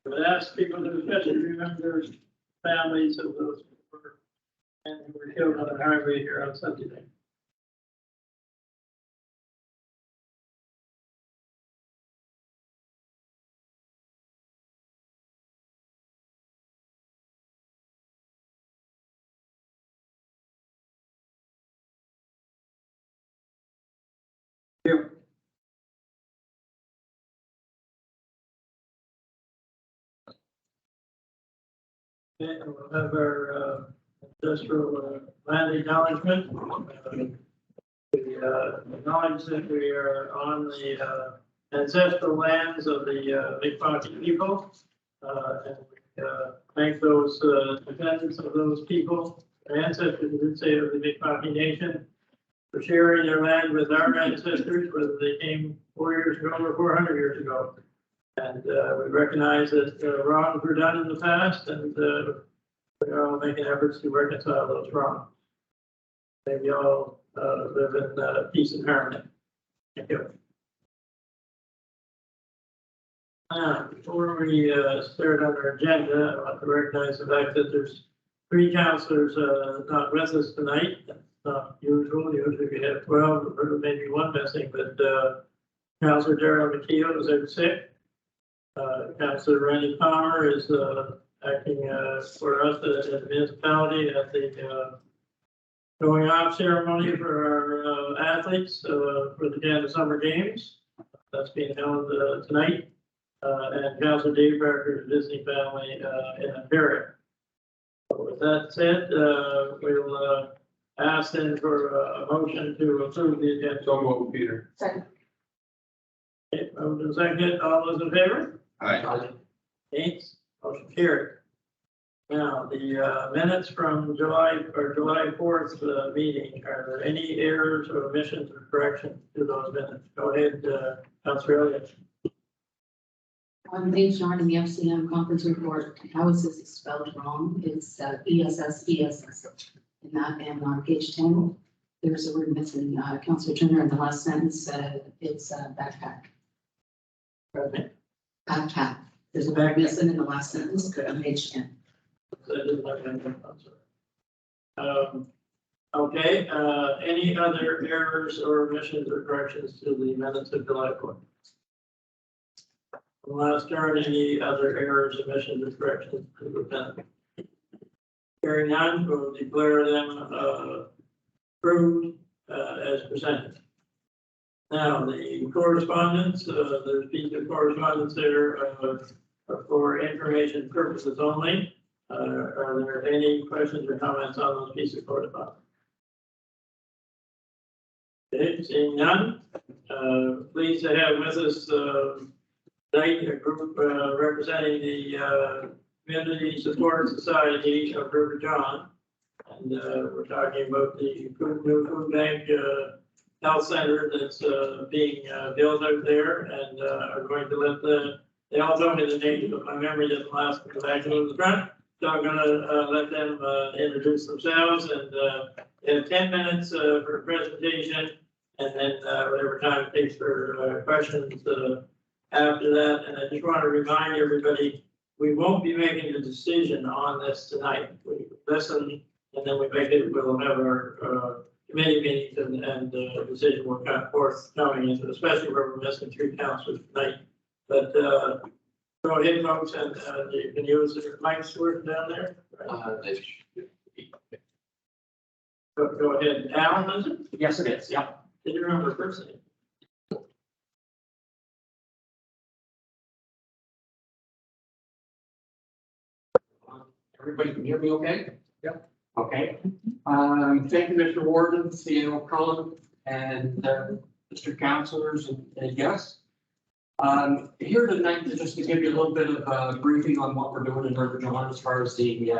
But ask people to especially remember families of those who were and who were killed on the highway here on Sunday night. Here. Okay, we'll have our industrial land acknowledgement. We acknowledge that we are on the ancestral lands of the Mi'kmaq people. And we thank those descendants of those people, our ancestors, I would say, of the Mi'kmaq Nation, for sharing their land with our ancestors, whether they came 4 years ago or 400 years ago. And we recognize that wrongs were done in the past, and we are all making efforts to reconcile those wrongs. May we all live in peace and harmony. Thank you. Before we start on our agenda, I want to recognize the fact that there's 3 councillors not with us tonight. That's not usual. Usually we have 12, or maybe 1 missing, but Councillor Darrell McKeel is out sick. Councillor Randy Palmer is acting for us at the municipality at the going off ceremony for our athletes for the Canada Summer Games. That's being held tonight. And Councillor Dave Barker is visiting family in Ontario. So with that said, we'll ask then for a motion to approve the agenda. So moved, Peter. Second. Okay, moved and seconded. All those in favor? Aye. Against? Motion carried. Now, the minutes from July 4th meeting, are there any errors or omissions or corrections to those minutes? Go ahead, Councillor Elliott. On page 9 in the FCM conference report, how is this spelled wrong? It's ESS. And that, and on page 10, there's a word missing. Councillor Turner in the last sentence said it's backpack. Backpack. There's a word missing in the last sentence, on page 10. Okay, any other errors or omissions or corrections to the minutes of July 4th? Last turn, any other errors, omissions, or corrections to the minutes? Hearing none, we'll declare them approved as presented. Now, the correspondence, there's a piece of correspondence there for information purposes only. Are there any questions or comments on those pieces of correspondence? Okay, seeing none, pleased to have with us tonight a group representing the Community Support Society of River John. And we're talking about the new food bank health center that's being built out there, and are going to let they all told me the name, but my memory doesn't last because I go to the front. So I'm going to let them introduce themselves, and they have 10 minutes for a presentation, and then whatever time it takes for questions after that. And I just want to remind everybody, we won't be making a decision on this tonight. We listen, and then we make it. We'll have our committee meetings, and the decision will come forthcoming, especially where we're missing 3 councillors tonight. But go ahead, folks, and you can use your mics working down there. Go ahead. Alan, is it? Yes, it is. Yeah. Did you remember the first name? Everybody can hear me okay? Yep. Okay. Thank you, Mr. Warden, CEO Cullen, and Mr. Councilors and guests. Here tonight is just to give you a little bit of a briefing on what we're doing in River John as far as the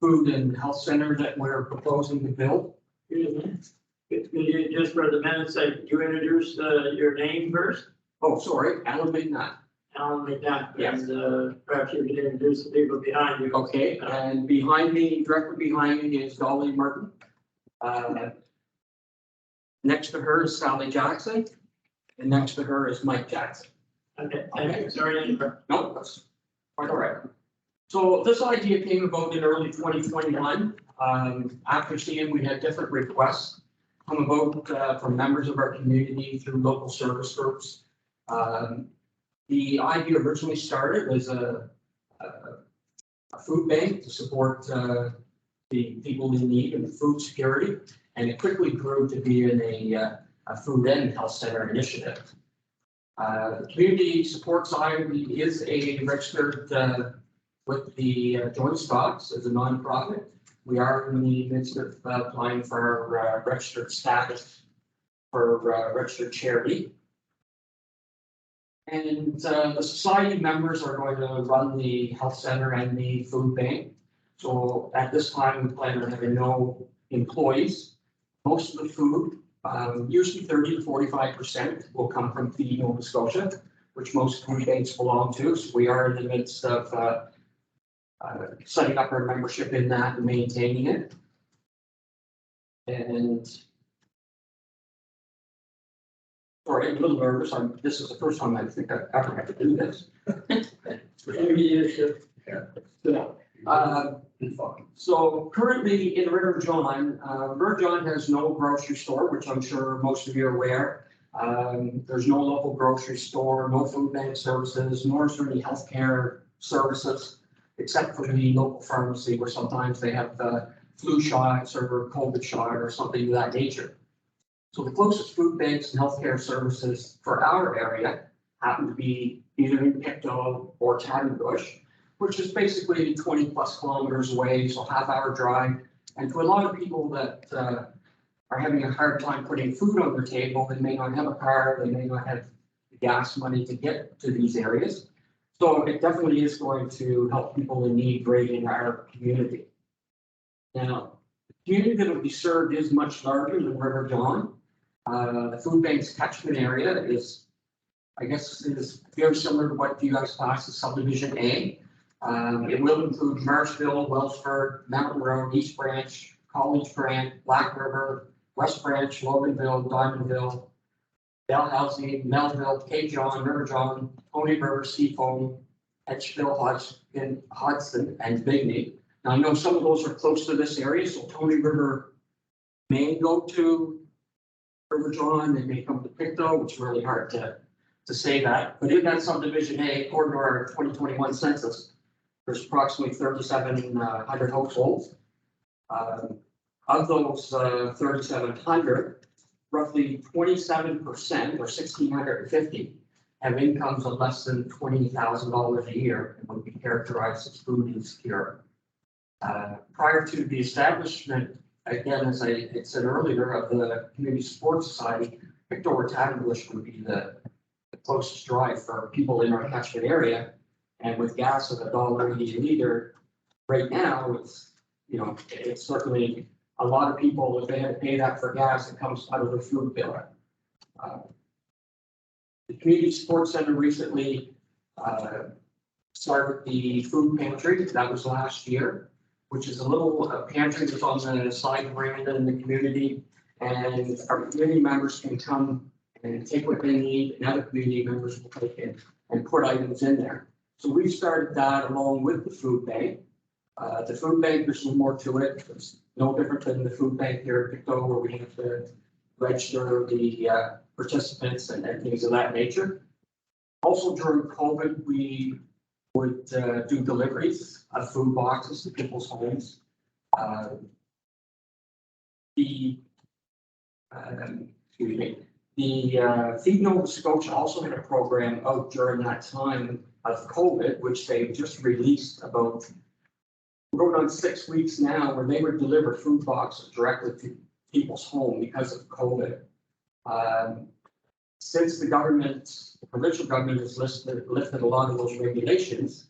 food and health center that we're proposing to build. Just for the minutes, you introduce your name first. Oh, sorry, Alan McNabb. Alan McNabb. Yes. And perhaps you could introduce the people behind you. Okay, and behind me, directly behind me is Dolly Martin. Next to her is Sally Jackson, and next to her is Mike Jackson. Okay, thank you. Sorry to interrupt. No, Quite all right. So this idea came about in early 2021, after seeing we had different requests come about from members of our community through local service groups. The idea originally started as a food bank to support the people in need and food security, and it quickly grew to be in a food and health center initiative. The community support society is a registered with the Joint Stocks as a nonprofit. We are in the midst of applying for our registered status for registered charity. And the society members are going to run the health center and the food bank. So at this time, we plan on having no employees. Most of the food, usually 30 to 45%, will come from Feed Nova Scotia, which most food banks belong to. So we are in the midst of setting up our membership in that and maintaining it. And sorry, I'm a little nervous. This is the first time I think I've ever had to do this. So currently in River John has no grocery store, which I'm sure most of you are aware. There's no local grocery store, no food bank services, nor is there any healthcare services, except for the local pharmacy where sometimes they have flu shots or COVID shot or something of that nature. So the closest food banks and healthcare services for our area happen to be either in Pictou or Tadenbush, which is basically 20 plus kilometers away, so half-hour drive. And to a lot of people that are having a hard time putting food on their table, they may not have a car, they may not have the gas money to get to these areas. So it definitely is going to help people in need right in our community. Now, the community that will be served is much larger than River John. The food bank's catchment area is, I guess, is very similar to what you guys passed as Subdivision A. It will include Marshville, Wellsford, Mountain Road, East Branch, College Grant, Black River, West Branch, Loganville, Diamondville, Dalhousie, Melville, Cape John, River John, Tony River, Seafoam, Edgeville, Hudson, and Bigney. Now I know some of those are close to this area, so Tony River may go to River John, they may come to Pictou. It's really hard to say that. But in that Subdivision A, according to our 2021 census, there's approximately 3,700 households. Of those 3,700, roughly 27% or 1,650 have incomes of less than $20,000 a year and would be characterized as food insecure. Prior to the establishment, again, as I had said earlier, of the Community Support Society, Pictou or Tadenbush would be the closest drive for people in our catchment area. And with gas at $1.80 a liter, right now, it's certainly a lot of people, if they had to pay that for gas, it comes out of their food bill. The Community Support Center recently started the food pantry. That was last year, which is a little pantry that's on the side veranda in the community. And our community members can come and take what they need, and other community members will take it and put items in there. So we started that along with the food bank. The food bank, there's some more to it. It's no different than the food bank here at Pictou, where we have to register the participants and things of that nature. Also during COVID, we would do deliveries of food boxes to people's homes. The Feed Nova Scotia also had a program out during that time of COVID, which they just released about, we're going on 6 weeks now, where they would deliver food boxes directly to people's home because of COVID. Since the provincial government has lifted a lot of those regulations,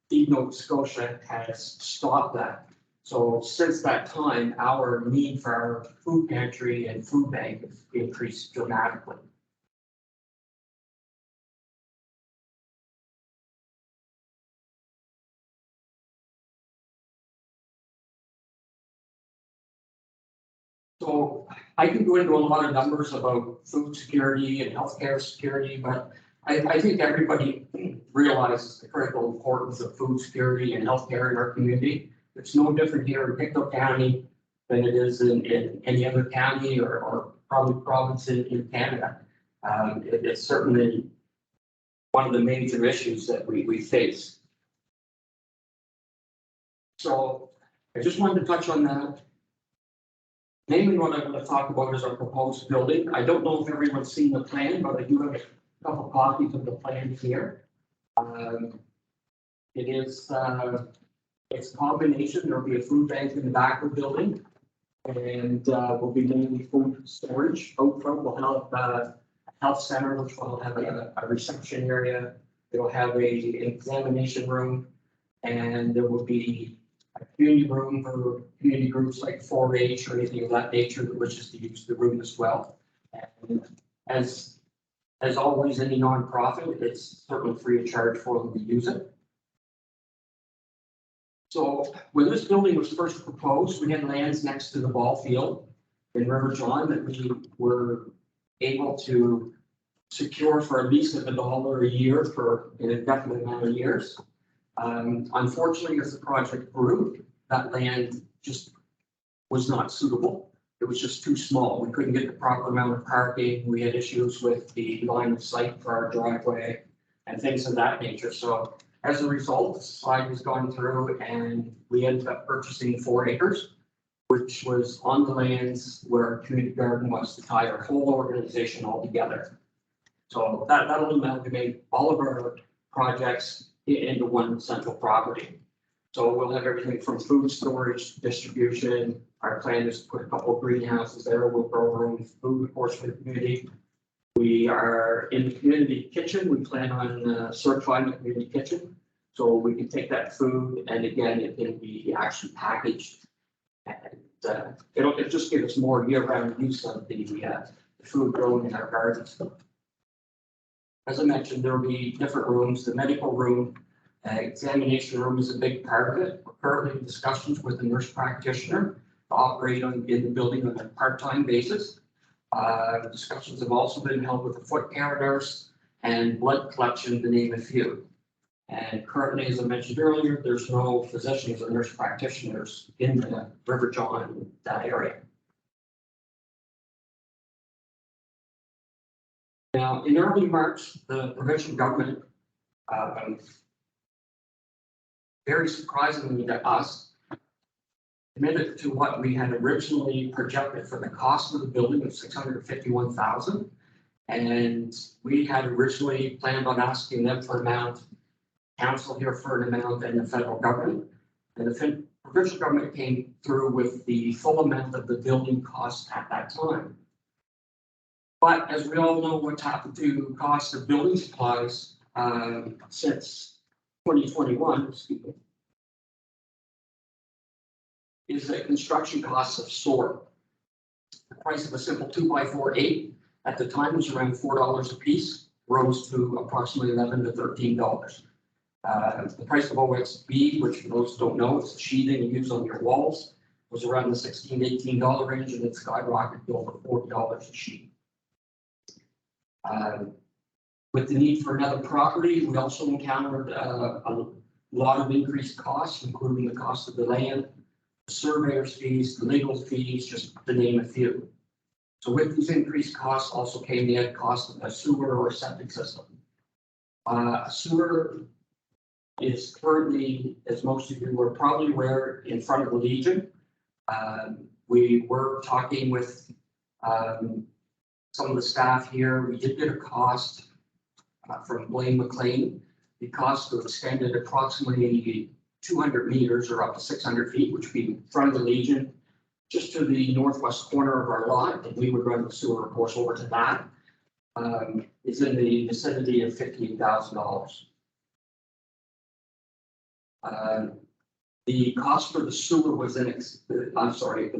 Feed Nova Scotia has stopped that. So since that time, our need for our food pantry and food bank has increased dramatically. So I can go into a lot of numbers about food security and healthcare security, but I think everybody realizes the critical importance of food security and healthcare in our community. It's no different here in Pictou County than it is in any other county or probably province in Canada. It's certainly one of the major issues that we face. So I just wanted to touch on that. Mainly what I want to talk about is our proposed building. I don't know if everyone's seen the plan, but I do have a couple copies of the plan here. It is, it's a combination. There'll be a food bank in the back of the building. And will be mainly food storage. Out front, we'll have a health center, which will have a reception area. It'll have an examination room, and there will be a community room for community groups like 4-H or anything of that nature that wishes to use the room as well. And as always, any nonprofit, it's certainly free of charge for them to use it. So when this building was first proposed, we had lands next to the ball field in River John that we were able to secure for a lease of $1 a year for an indefinite amount of years. Unfortunately, as the project grew, that land just was not suitable. It was just too small. We couldn't get the proper amount of parking. We had issues with the line of sight for our driveway and things of that nature. So as a result, the society has gone through and we ended up purchasing 4 acres, which was on the lands where our community garden was, to tie our whole organization all together. So that'll amalgamate all of our projects into one central property. So we'll have everything from food storage, distribution. Our plan is to put a couple of greenhouses there. We'll grow our own food, of course, for the community. We are in the community kitchen. We plan on certifying the community kitchen. So we can take that food and again, it can be actually packaged. And it'll just give us more year-round use of the food grown in our gardens. As I mentioned, there will be different rooms. The medical room, examination room is a big part of it. We're currently in discussions with the nurse practitioner to operate in the building on a part-time basis. Discussions have also been held with the foot care nurse and blood collection, to name a few. And currently, as I mentioned earlier, there's no physicians or nurse practitioners in the River John, that area. Now, in early March, the provincial government, very surprisingly to us, committed to what we had originally projected for the cost of the building of $651,000. And we had originally planned on asking them for an amount, council here for an amount, and the federal government. And the provincial government came through with the full amount of the building cost at that time. But as we all know, what's happened to cost of building supplies since 2021, excuse me, is that construction costs have soared. The price of a simple 2x4 8 at the time was around $4 a piece, rose to approximately $11 to $13. The price of OSB, which most don't know, it's sheathing you use on your walls, was around the $16 to $18 range, and it skyrocketed to over $40 a sheet. With the need for another property, we also encountered a lot of increased costs, including the cost of the land, the surveyor's fees, the legal fees, just to name a few. So with these increased costs also came the added cost of a sewer or a septic system. A sewer is currently, as most of you are probably aware, in front of the Legion. We were talking with some of the staff here. We did get a cost from Blaine McLean. The cost to extend it approximately 200 meters or up to 600 feet, which would be in front of the Legion, just to the northwest corner of our lot, and we would run the sewer, of course, over to that. Is in the vicinity of $15,000. The cost for the sewer was the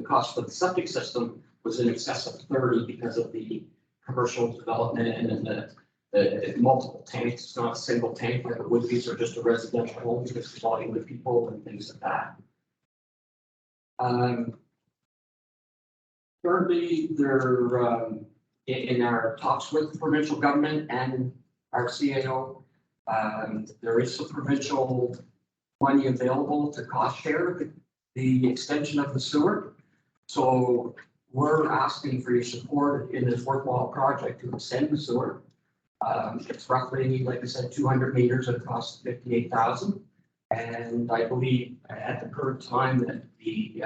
cost for the septic system was in excess of 30 because of the commercial development and the multiple tanks. It's not a single tank like it would be, so just a residential home, because the volume of people and things like that. Currently, they're in our talks with the provincial government and our CAO. There is some provincial money available to cost share the extension of the sewer. So we're asking for your support in this worthwhile project to extend the sewer. It's roughly, like I said, 200 meters at a cost of 58,000. And I believe at the current time that the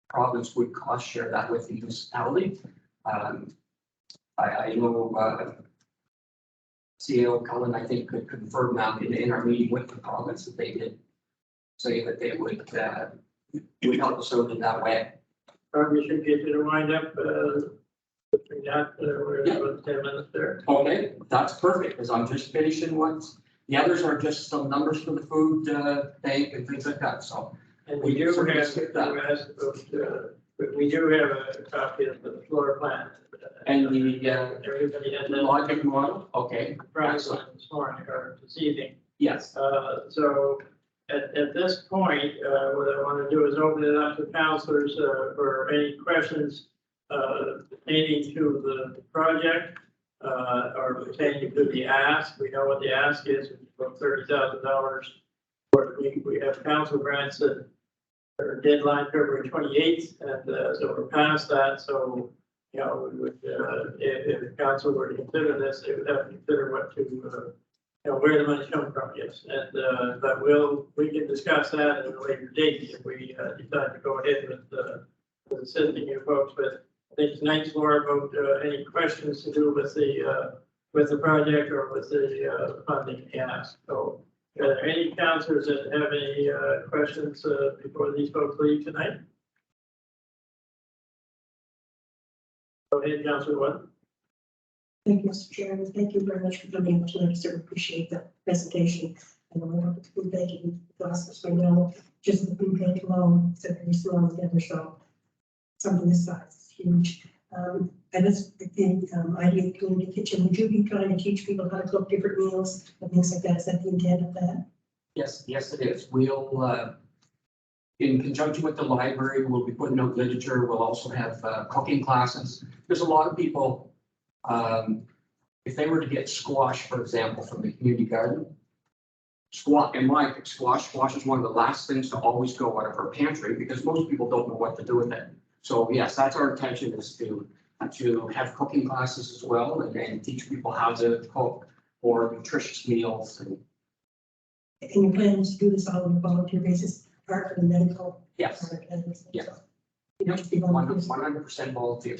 province would cost share that with the municipality. I know CEO Cullen, I think, could confirm that in our meeting with the province that they did say that they would help us out in that way. Probably should get you to wind up, between that, we're Yeah. about 10 minutes there. Okay, that's perfect, because I'm just finishing ones. The others are just some numbers for the food bank and things like that, so. And we do have, we do have a copy of the floor plan. And Everybody has the that logic model, okay, process this morning or this evening. yes, So at this point, what I want to do is open it up to councilors for any questions pertaining to the project or pertaining to the ask. We know what the ask is, which is about $30,000. We have council grants that are deadline February 28th, and so we're past that. So, you know, we would, if the council were to consider this, they would have to consider what to, you know, where the money's coming from, yes. And, but we can discuss that at a later date if we decide to go ahead with assisting you folks. But I think tonight's more about any questions to do with the project or with the funding asked. So, are there any councilors that have any questions before these folks leave tonight? Go ahead, Councilor Wood. Thank you, Mr. Chairman. Thank you very much for coming up tonight. I certainly appreciate the presentation. And I work with the food banking process. I know just the food bank alone, it's a very small together, so something this size is huge. I just think Idea Community Kitchen, would you be trying to teach people how to cook different meals and things like that? Is that the intent of that? yes, it is. We'll, in conjunction with the library, we'll be putting out literature. We'll also have cooking classes. There's a lot of people, if they were to get squash, for example, from the community garden, squash is one of the last things to always go out of our pantry because most people don't know what to do with it. So yes, that's our intention, is to have cooking classes as well and teach people how to cook more nutritious meals. And your plan is to do this all on a volunteer basis, apart from the medical? yes, Yeah. So, you know, to be volunteers. 100% volunteer.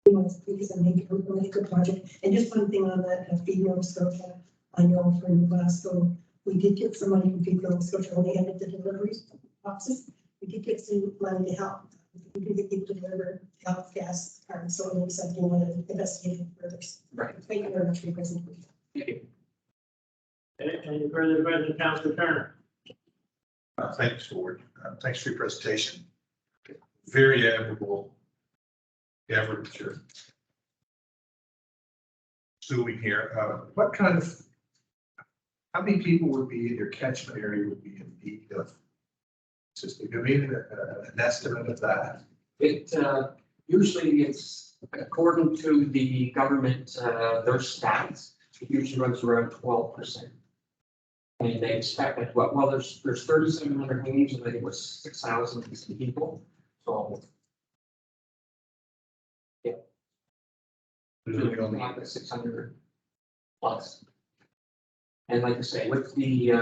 Because I think it's a really good project. And just one thing on that, Feed Nova Scotia, I know from Glasgow, we did get some money from Feed Nova Scotia when they ended the deliveries boxes. We did get some money to help. We did get people to deliver health gas cards, so it was something we want to investigate further. Right. Thank you very much for your presentation. Thank you. Okay, any further questions, Councilor Turner? Thanks, Ward. Thanks for your presentation. Very admirable effort that you're doing here. What kind of, how many people would be in your catchment area would be in need of assistance? Do we have an estimate of that? It usually it's according to the government, their stats, it usually runs around 12%. And they expect that, well, there's 3,700 homes and I think it was 6,000 people. So. Yeah. Really only- Like 600 plus. And like I say, with the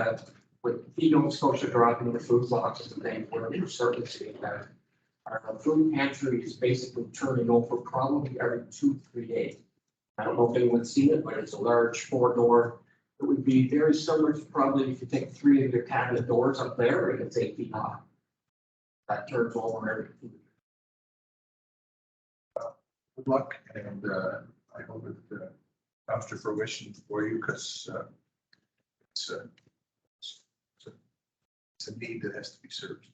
Feed Nova Scotia dropping the food boxes and things, we're starting to see that our food pantry is basically turning over probably every 2-3 days. I don't know if anyone's seen it, but it's a large 4-door. It would be very similar to probably if you take 3 of your cabinet doors up there and it's 8 feet high. That turns over every 2 years. Good luck, and I hope it comes to fruition for you, because it's a need that has to be served.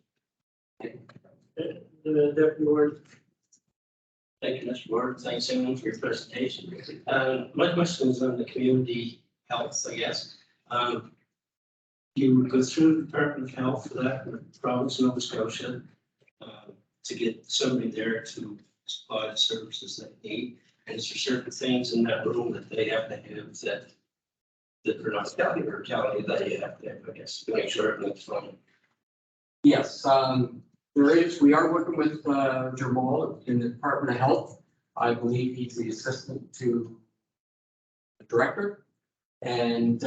The Deputy Ward. Thank you, Mr. Ward. Thanks, everyone, for your presentation. My question is on the community health, I guess. You go through the Department of Health for that in the province of Nova Scotia to get somebody there to supply the services they need. And is there certain things in that room that they have to have that that we're not telling you that you have to, I guess, to make sure everything's fine. Yes, we are working with Jamal in the Department of Health. I believe he's the assistant to the director. And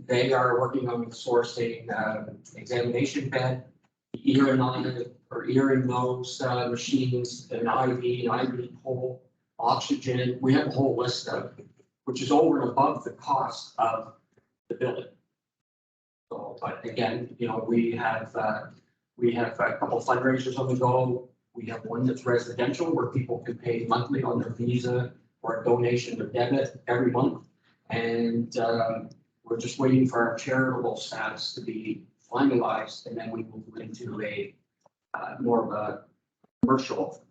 they are working on sourcing examination bed, ear in those machines, an IV pole, oxygen. We have a whole list of, which is over and above the cost of the building. So, but again, you know, we have a couple fundraisers on the go. We have one that's residential where people can pay monthly on their Visa or a donation or debit every month. And we're just waiting for our charitable status to be finalized, and then we move into a more of a commercial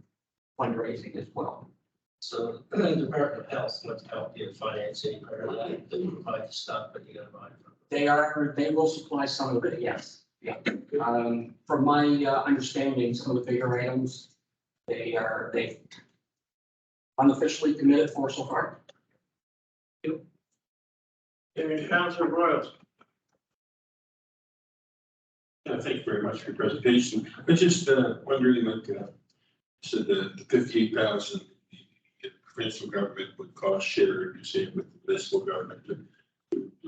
fundraising as well. So the Department of Health wants to help you finance any part of that, they provide the stuff, but you gotta buy it from. They will supply some of it, yes. Yeah. From my understanding, some of the bigger items, they unofficially committed for so far. Councilor Royals. Thank you very much for your presentation. I was just wondering, like, so the 58,000, the provincial government would cost share, you say, with the municipal government.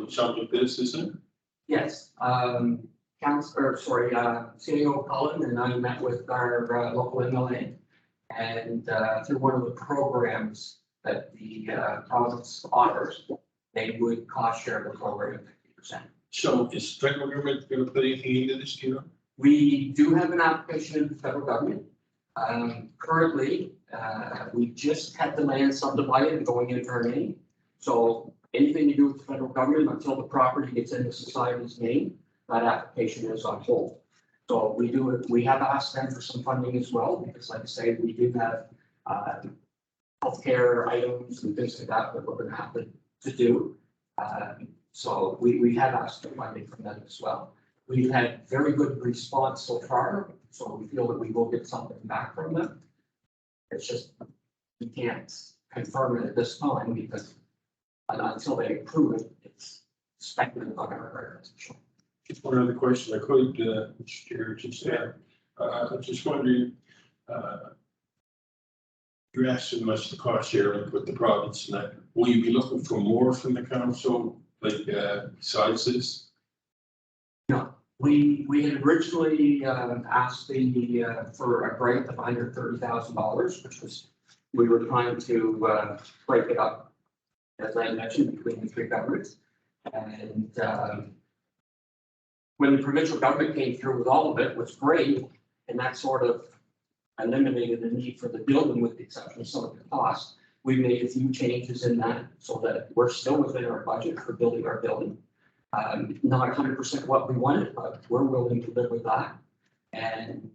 Something like this, isn't it? Yes, CEO Cullen and I met with our local MLA. And through one of the programs that the province offers, they would cost share the program 50%. So is the federal government going to put anything into this, do you know? We do have an application in the federal government. Currently, we just had the land subdivided and going into our name. So anything to do with the federal government until the property gets into society's name, that application is on hold. So we have asked them for some funding as well, because like I say, we do have healthcare items and things like that that we're going to have to do. So we have asked for funding from them as well. We've had very good response so far, so we feel that we will get something back from them. It's just, we can't confirm it at this time because until they approve it, it's speculative on our position. Just one other question I could, Mr. Chair, just I'm just wondering, you're asking much the cost sharing with the province and that. Will you be looking for more from the council, like besides this? No, we had originally asked for a grant of $130,000, which was, we were trying to break it up, as I mentioned, between the three governments. And when the provincial government came through with all of it, was great, and that sort of eliminated the need for the building with the exception of some of the costs. We made a few changes in that so that we're still within our budget for building our building. Not 100% what we wanted, but we're willing to live with that. And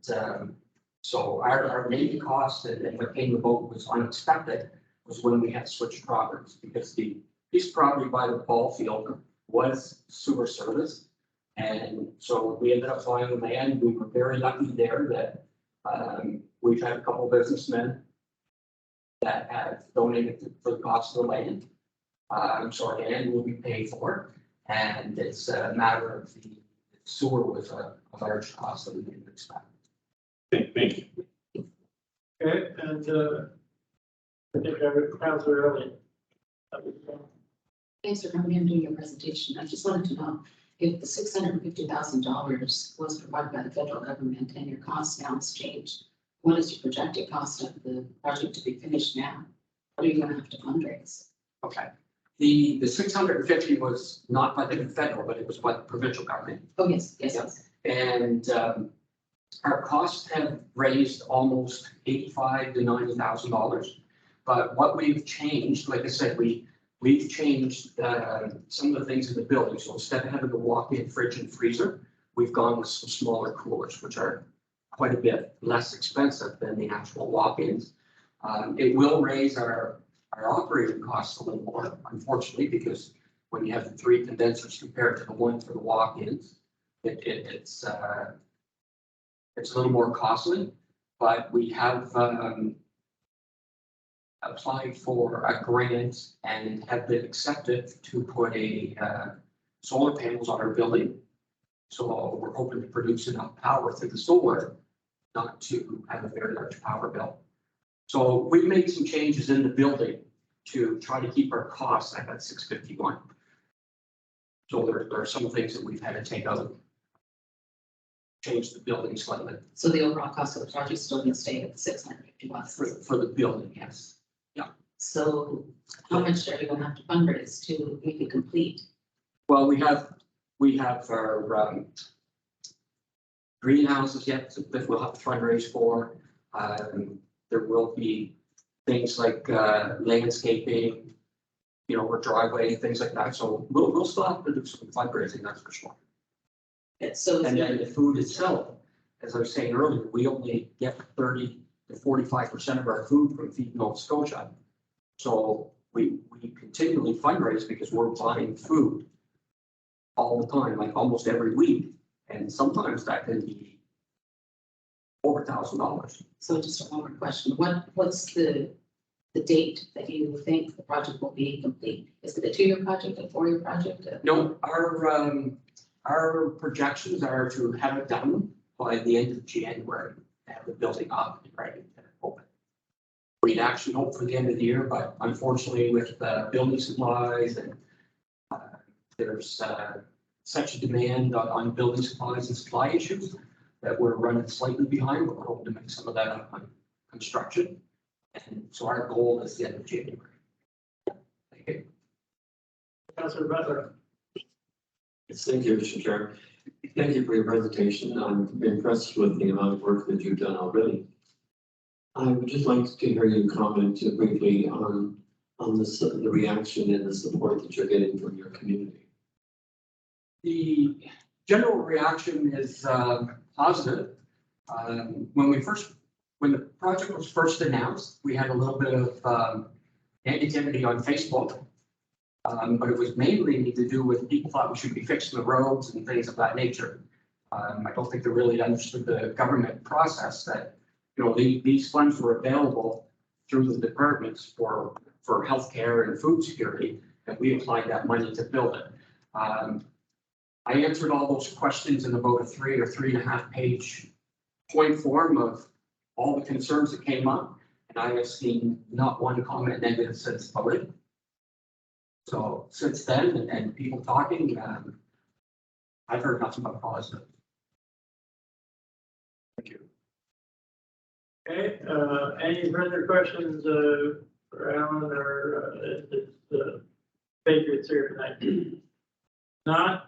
so our main cost and what came about was unexpected was when we had switched properties, because the piece of property by the ball field was sewer service. And so we ended up buying the land. We were very lucky there that we've had a couple of businessmen that have donated for the cost of the land. So land will be paid for, and it's a matter of the sewer was a large cost that we didn't expect. Thank you. Okay, and I think Councilor Elliott. Thanks for coming in and doing your presentation. I just wanted to know if the $650,000 was provided by the federal government and your cost now has changed. What is your projected cost of the project to be finished now? What are you going to have to fundraise? Okay. The 650 was not by the federal, but it was by the provincial government. Oh, yes, yes, yes. And our costs have raised almost $85,000 to $90,000. But what we've changed, like I said, we've changed some of the things in the building. So instead of having a walk-in fridge and freezer, we've gone with some smaller coolers, which are quite a bit less expensive than the actual walk-ins. It will raise our operating costs a little more, unfortunately, because when you have the 3 condensers compared to the one for the walk-ins, it's a little more costly. But we have applied for a grant and have been accepted to put a solar panels on our building. So we're hoping to produce enough power through the solar, not to have a very large power bill. So we've made some changes in the building to try to keep our costs at that 651. So there are some things that we've had to take out, change the building slightly So the overall cost of the project is still going to stay at 651. for the building, yes. So how much are you going to have to fundraise to make it complete? Well, we have our greenhouses yet that we'll have to fundraise for. There will be things like landscaping, or driveway, things like that. So we'll still have to do some fundraising, that's for sure. So And then the food itself, as I was saying earlier, we only get 30 to 45% of our food from Feed Nova Scotia. So we continually fundraise because we're buying food all the time, like almost every week. And sometimes that can be over $1,000. So just one more question. What's the date that you think the project will be complete? Is it a 2-year project, a 4-year project? No, our projections are to have it done by the end of January, have the building up and ready to open. We'd actually hope for the end of the year, but unfortunately with building supplies and there's such a demand on building supplies and supply issues that we're running slightly behind, but we're hoping to make some of that up on construction. And so our goal is the end of January. Thank you. Councilor Butler. Yes, thank you, Mr. Chair. Thank you for your presentation. I'm impressed with the amount of work that you've done already. I would just like to hear you comment briefly on the reaction and the support that you're getting from your community. The general reaction is positive. When the project was first announced, we had a little bit of negativity on Facebook. But it was mainly to do with people thought we should be fixing the roads and things of that nature. I don't think they really understood the government process that, these funds were available through the departments for healthcare and food security, and we applied that money to build it. I answered all those questions in about a 3 or 3.5 page point form of all the concerns that came up, and I have seen not one comment negative since voted. So since then, and people talking, I've heard nothing but positive. Thank you. Okay, any further questions for Alan or the Patriots here tonight? Not,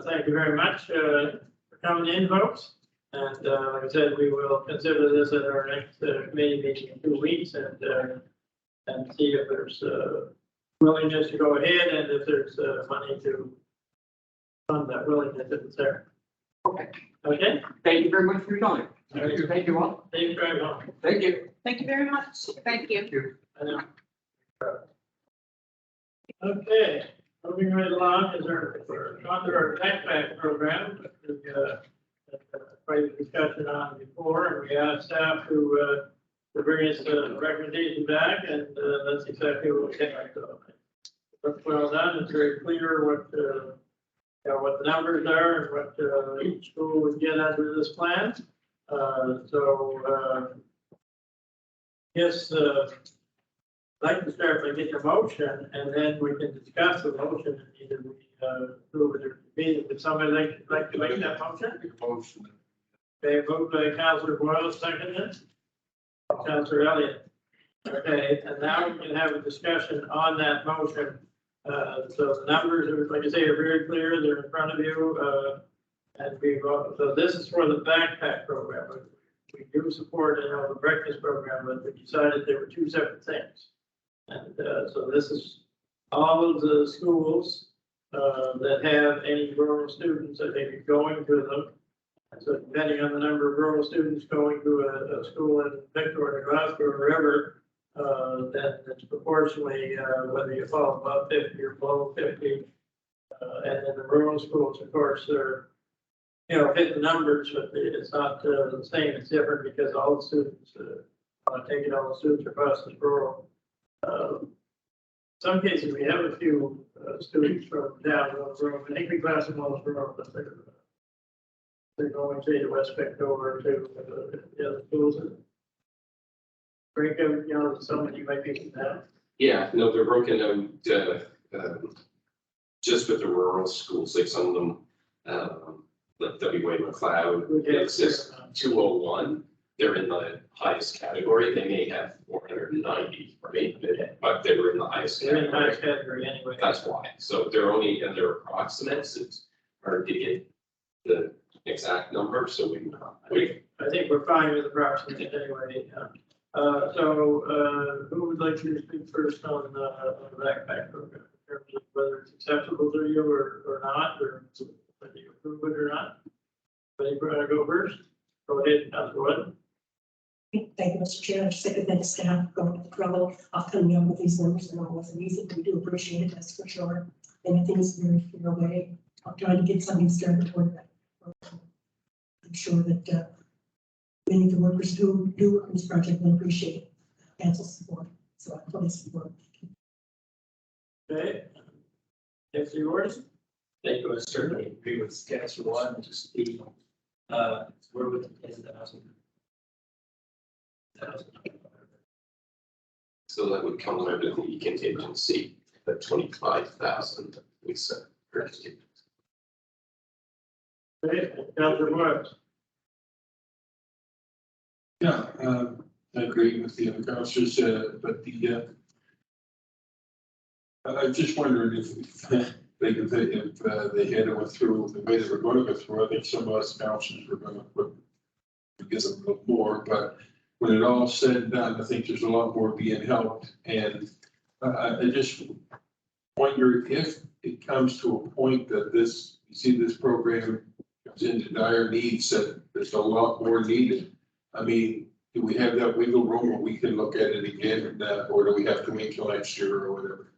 thank you very much for coming in, folks. And like I said, we will consider this at our next committee meeting in 2 weeks and see if there's willingness to go ahead and if there's money to fund that willingness if it's there. Okay. Okay. Thank you very much for your time. Thank you. Thank you all. Thank you very much. Thank you. Thank you very much. Thank you. Okay, moving right along is we're on to our backpack program. Quite a discussion on before, and we asked staff to bring us the recommendation back, and that's exactly what we did. What's well done, it's very clear what the numbers are and what each school would get under this plan. Yes, I'd like to start by getting a motion, and then we can discuss the motion and either we approve it or defeat it. Would somebody like to make that motion? Okay, moved by Councilor Boyle, seconded. Councilor Elliott. Okay, and now we can have a discussion on that motion. So the numbers are, like I say, are very clear. They're in front of you. And so this is for the backpack program. We do support, the breakfast program, but we decided there were 2 separate things. And so this is all of the schools that have any rural students that may be going to them. And so depending on the number of rural students going to a school in Victoria, Glasgow, or wherever, then it's proportionally whether you fall above 50 or below 50. And then the rural schools, of course, they're hit the numbers, but it's not the same. It's different because all the students, taking all the students across is rural. Some cases, we have a few students from down those road, I think we class them all as rural, but they're going to the West Victor to the other schools. Break them, you know, some of you might be from that. Yeah, no, they're broken out, just with the rural schools, like some of them, like W.A. McLeod, it's just 201. They're in the highest category. They may have 490, right? But they were in the highest They're in the category. highest category anyway. That's why. So they're only, and they're approximates. It's hard to get the exact number, so I think we're fine with approximately anyway. Who would like to speak first on the backpack program? In terms of whether it's acceptable to you or not, or whether you approve it or not? Anybody want to go first? Go ahead, Councilor Wood. Thank you, Mr. Chair. Just like thank staff going to the trouble of coming up with these numbers, and all wasn't easy. We do appreciate it, that's for sure. And I think it's very fair way of trying to get something started toward that. I'm sure that many of the workers who do work on this project will appreciate council's support. So I fully support. Okay. Next, yours. Thank you. I certainly agree with Councilor One, just the, where would the 10,000? so that would come under the contingency, the 25,000 we said. Okay, Councilor Wood. Yeah, I agree with the other councillors, but I'm just wondering if they could, if they had to go through the way they were going to go through, I think some of us councillors were going to give them a little more, but when it all said and done, I think there's a lot more being helped, and I just wonder if it comes to a point that this, you see this program comes into dire needs, that there's a lot more needed. I mean, do we have that wiggle room where we can look at it again, or do we have to wait till next year or whatever?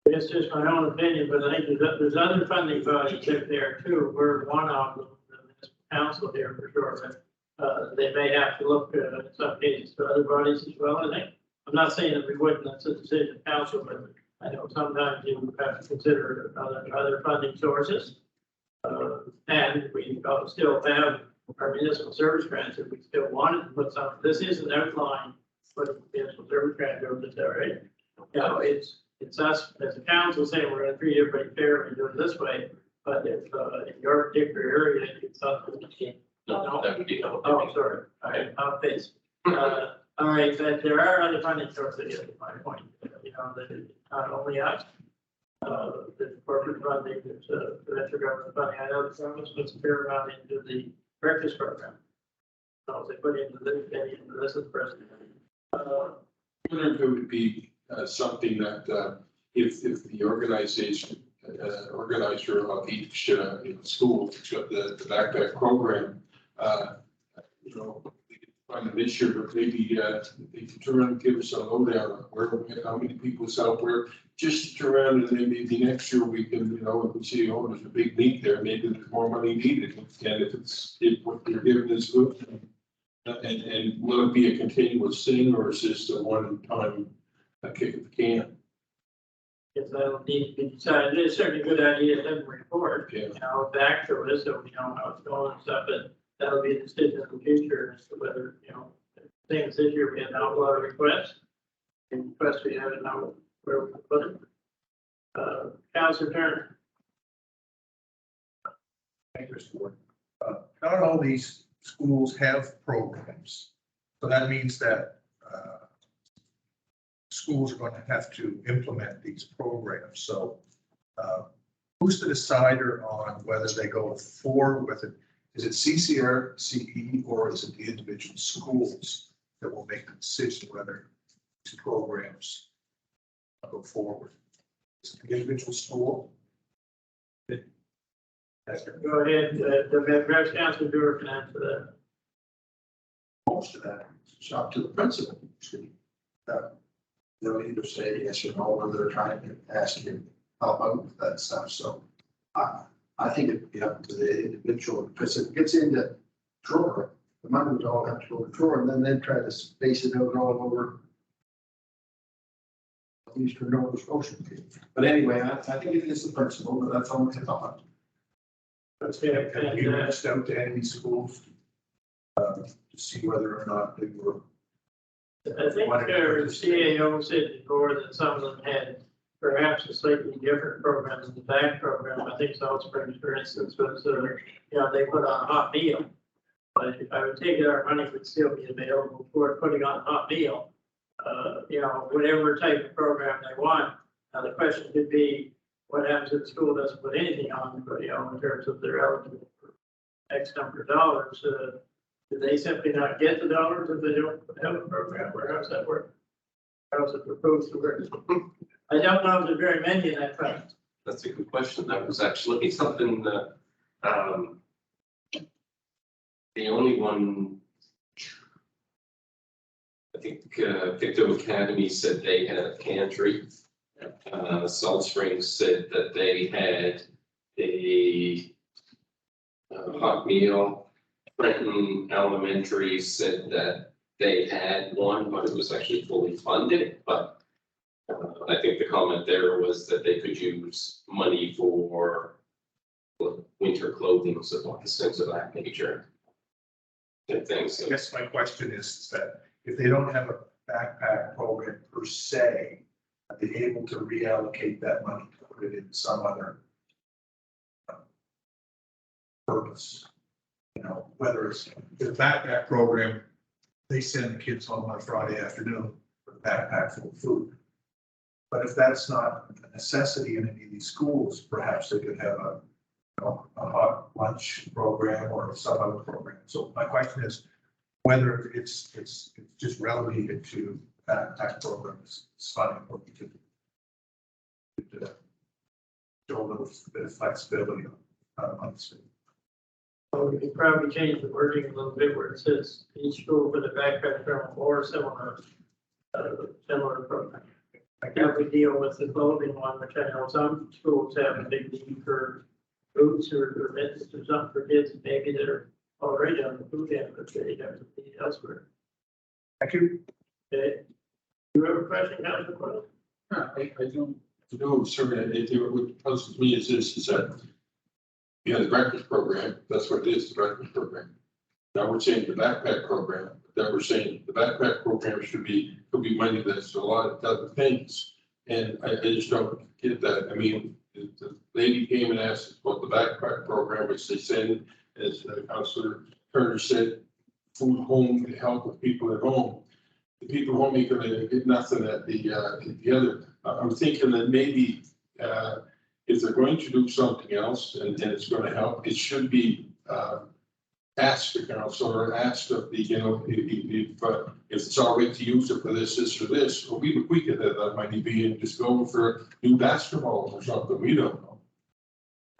It's just my own opinion, but I think there's other funding bodies in there too. We're one of them, the council here for sure, but they may have to look in some cases to other bodies as well. I think, I'm not saying that we wouldn't, that's a decision of council, but I know sometimes you have to consider other funding sources. And we still have our municipal service grants if we still wanted to put some, this is an outline for the municipal service grant over the right? You know, it's us as a council saying we're gonna treat everybody fair and do it this way, but if in your particular area, it's something you can't. No, that would be no. Oh, sorry, all right, face. All right, but there are other funding sources, is my point, you know, that it's not only us. The corporate funding, there's venture government funding, I know the government puts a fair amount into the breakfast program. So they put into this, this is president. I wonder if it would be something that if the organization, organizer of each school, the backpack program, you know, they could find it this year, but maybe they could turn around and give us a lowdown on where, how many people's out where, just turn around and then maybe next year we can, you know, if we see, oh, there's a big need there, maybe there's more money needed. And if what they're giving is good, and will it be a continuous thing or is this a one-time kick of the can? If that'll need to be decided, it's certainly a good idea to have a report, Yeah. you know, back to us, so we know how it's going and stuff, but that'll be a decision in the future as to whether, you know, things this year, we had an awful lot of requests. And requests we haven't know where we can put it. Councilor Turner. Thank you, Mr. Ward. Not all these schools have programs. So that means that schools are going to have to implement these programs. So who's the decider on whether they go forward with it? Is it CCR, CE, or is it the individual schools that will make the decision whether these programs go forward? Is it the individual school? Go ahead, the Mayor's Council Brewer can answer that. Most of that, it's up to the principal. They'll either say yes or no, or they're trying to ask you to help out with that stuff. So I think it'd be up to the individual, because if it gets into drawer, the money would all have to go to drawer, and then they try to space it out all over Eastern Nova Scotia. But anyway, I think it is the principle, but that's all I thought. Okay, Have you and, reached out to any schools to see whether or not they were? I think their CAO said before that some of them had perhaps a slightly different program than the back program. I think South Springs, for instance, was, they put on a hot meal. But if I would take it, our money would still be available for putting on a hot meal. Whatever type of program they want. Now, the question could be, what happens if the school doesn't put anything on, but, in terms of their eligible for X number of dollars, do they simply not get the dollars if they don't have a program, or how does that work? How's it proposed to work? I don't know if there's very many in that class. That's a good question. That was actually something that, the only one, I think, Victor Academy said they had a pantry. Salt Springs said that they had a hot meal. Trenton Elementary said that they had one, but it was actually fully funded, but I think the comment there was that they could use money for winter clothing, supplies, things of that nature. And things. I guess my question is that if they don't have a backpack program per se, are they able to reallocate that money to put it in some other purpose? Whether it's the backpack program, they send the kids home on Friday afternoon with a backpack full of food. But if that's not a necessity in any of these schools, perhaps they could have a hot lunch program or some other program. So my question is whether it's just relegated to backpack programs, it's funding, or we could show a little bit of flexibility on this. Well, we could probably change the wording a little bit where it says each school with a backpack program or similar program. That would deal with the clothing one, which I know some schools have a big need for boots or mittens or something for kids maybe that are already on the food end, but they have to be elsewhere. Thank you. Okay. You have a question, Councilor Coyle? I don't know, sir, what puzzles me is this, is that you have the breakfast program, that's what it is, the breakfast program. Now we're saying the backpack program, that we're saying the backpack program could be money that's a lot of other things. And I just don't get that. I mean, the lady came and asked about the backpack program, which they send, as Councilor Turner said, food home to help with people at home. The people home ain't gonna get nothing at the other. I'm thinking that maybe if they're going to do something else and it's gonna help, it should be asked the council or asked of the, if it's all right to use it for this or this, or we could have that money being just going for new basketball or something, we don't know.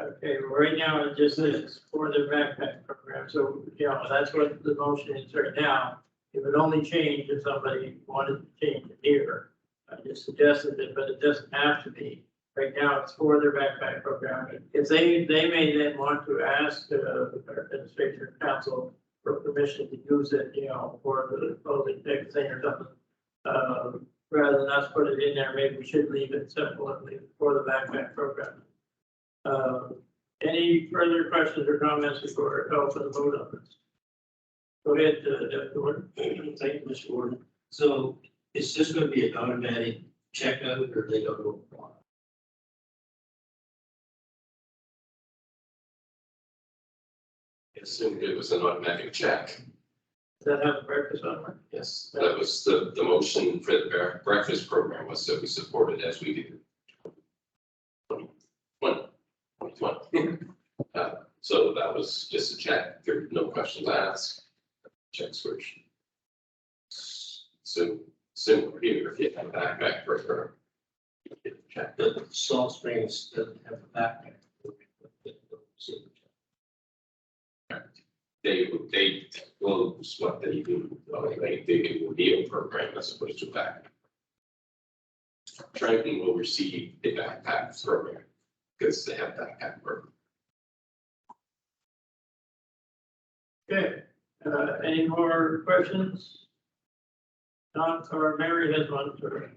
Okay, well, right now it just says for their backpack program, so, that's what the motion is right now. It would only change if somebody wanted to change it here. I just suggested it, but it doesn't have to be. Right now, it's for their backpack program. If they may then want to ask the administration council for permission to use it, for the clothing thing or something. Rather than us put it in there, maybe we should leave it simple and leave it for the backpack program. Any further questions or comments before I call for the vote on this? Go ahead, Gordon. Thank you, Mr. Gordon. So is this going to be an automatic checkout or they go to a form? I assumed it was an automatic check. Does that have breakfast on it? Yes, that was the motion for the breakfast program was that we supported as we did. 2021. So that was just a check. There were no questions asked. Checks were so similar here. If you have a backpack program, you get a check. The Salt Springs doesn't have a backpack. They close what they do. They do a meal program as opposed to a backpack. Trenton will receive a backpack program because they have backpack program. Okay, any more questions? Not, or Mary has one, sorry.